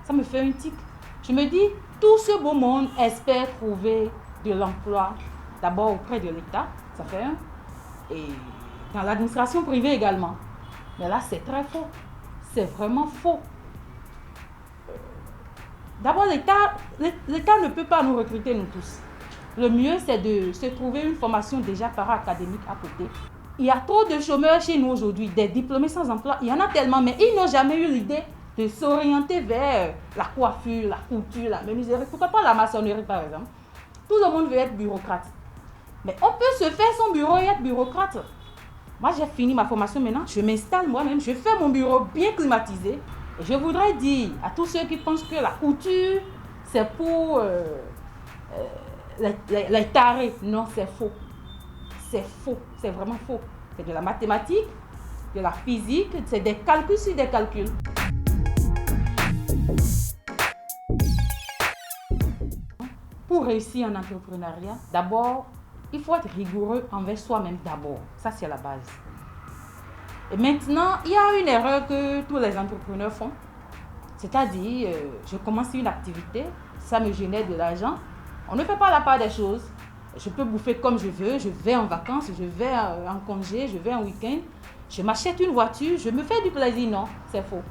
Speaker 9: ça me fait un tic. Je me dis, tout ce beau monde espère trouver de l'emploi, d'abord auprès de l'État, ça fait un, et dans l'administration privée également. Mais là, c'est très faux. C'est vraiment faux. D'abord, l'État ne peut pas nous recruter, nous tous. Le mieux, c'est de se trouver une formation déjà para-académique à côté. Il y a trop de chômeurs chez nous aujourd'hui, des diplômés sans emploi. Il y en a tellement, mais ils n'ont jamais eu l'idée de s'orienter vers la coiffure, la couture, la menuiserie. Pourquoi pas la maçonnerie, par exemple? Tout le monde veut être bureaucrate. Mais on peut se faire son bureau et être bureaucrate. Moi, j'ai fini ma formation maintenant. Je m'installe moi-même. Je fais mon bureau bien climatisé. Et je voudrais dire à tous ceux qui pensent que la couture, c'est pour les tarés. Non, c'est faux. C'est faux. C'est vraiment faux. C'est de la mathématique, de la physique, c'est des calculs sur des calculs. Pour réussir en entrepreneuriat, d'abord, il faut être rigoureux envers soi-même d'abord. Ça, c'est la base. Et maintenant, il y a une erreur que tous les entrepreneurs font. C'est-à-dire, je commence une activité, ça me génère de l'argent. On ne fait pas la part des choses. Je peux bouffer comme je veux, je vais en vacances, je vais en congé, je vais en week-end. Je m'achète une voiture, je me fais du plaisir. Non, c'est faux.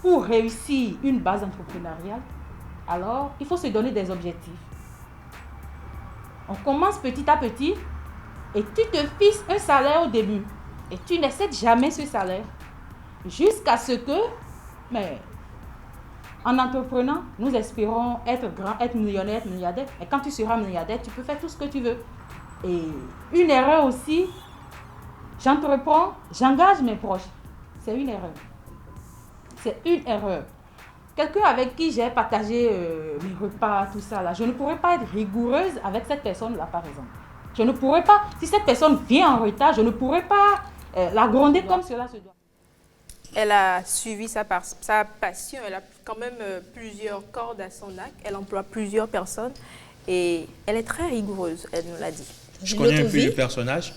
Speaker 9: Pour réussir une base entrepreneuriale, alors, il faut se donner des objectifs. On commence petit à petit et tu te fixes un salaire au début. Et tu n'excèdes jamais ce salaire. Jusqu'à ce que, mais en entreprenant, nous espérons être grands, être millionnaires, être milliardaires. Et quand tu seras milliardaire, tu peux faire tout ce que tu veux. Et une erreur aussi, j'entreprends, j'engage mes proches. C'est une erreur. C'est une erreur. Quelqu'un avec qui j'ai partagé mes repas, tout ça, là, je ne pourrais pas être rigoureuse avec cette personne-là, par exemple. Je ne pourrais pas, si cette personne vient en retard, je ne pourrais pas la gronder comme cela se doit.
Speaker 1: Elle a suivi sa passion, elle a quand même plusieurs cordes à son arc, elle emploie plusieurs personnes et elle est très rigoureuse, elle nous l'a dit.
Speaker 2: Je connais un peu le personnage.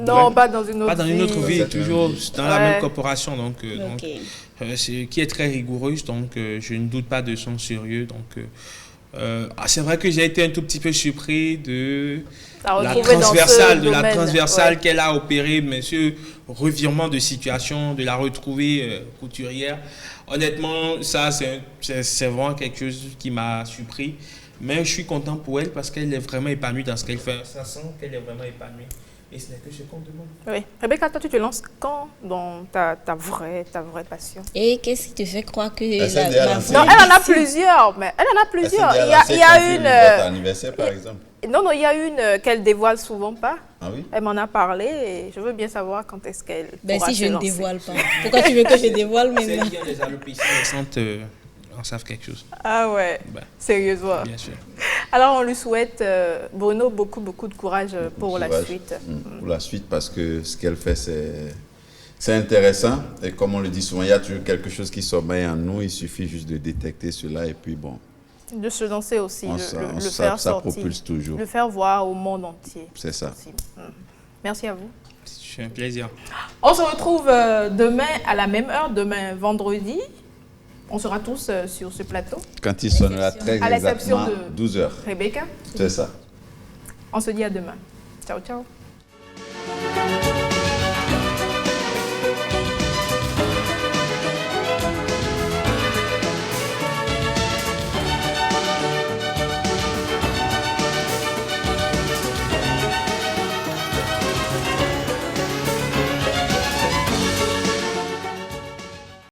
Speaker 1: Non, ouais. Pas dans une autre vie.
Speaker 2: Pas dans une autre vie, toujours dans la même corporation. Donc, qui est très rigoureuse, donc je ne doute pas de son sérieux. Donc, c'est vrai que j'ai été un tout petit peu surpris de la transversale qu'elle a opérée, mais ce revirement de situation, de la retrouver couturière. Honnêtement, ça, c'est vraiment quelque chose qui m'a surpris. Mais je suis content pour elle parce qu'elle est vraiment épanouie dans ce qu'elle fait. Ça sent qu'elle est vraiment épanouie. Et ce n'est que ce qu'on demande.
Speaker 1: Oui. Rebecca, toi, tu te lances quand dans ta vraie passion?
Speaker 4: Et qu'est-ce qui te fait croire que
Speaker 1: Non, elle en a plusieurs. Mais elle en a plusieurs. Il y a une...
Speaker 3: votre anniversaire, par exemple.
Speaker 1: Non, il y a une qu'elle dévoile souvent pas.
Speaker 3: Ah oui?
Speaker 1: Elle m'en a parlé et je veux bien savoir quand est-ce qu'elle pourra
Speaker 4: si
Speaker 1: se
Speaker 4: je
Speaker 1: lancer.
Speaker 4: ne dévoile pas. Pourquoi tu veux que je dévoile maintenant?
Speaker 2: C'est qu'il y a des alopécies récentes, en savent quelque chose.
Speaker 1: Ah ouais, sérieusement.
Speaker 2: Bien sûr.
Speaker 1: Alors on lui souhaite, Bruno, beaucoup de courage pour la suite.
Speaker 3: Pour la suite, parce que ce qu'elle fait, c'est intéressant. Et comme on le dit souvent, il y a toujours quelque chose qui sommeille en nous. Il suffit juste de détecter cela et puis bon.
Speaker 1: De se lancer aussi, le faire
Speaker 3: ça
Speaker 1: sortir,
Speaker 3: propulse toujours.
Speaker 1: le faire voir au monde entier.
Speaker 3: C'est ça.
Speaker 1: Merci à vous.
Speaker 2: C'est un plaisir.
Speaker 1: On se retrouve demain à la même heure, demain vendredi. On sera tous sur ce plateau.
Speaker 3: Quand il sonnera très
Speaker 1: exactement
Speaker 3: de 12h.
Speaker 1: Rebecca.
Speaker 3: C'est ça.
Speaker 1: On se dit à demain. Ciao, ciao.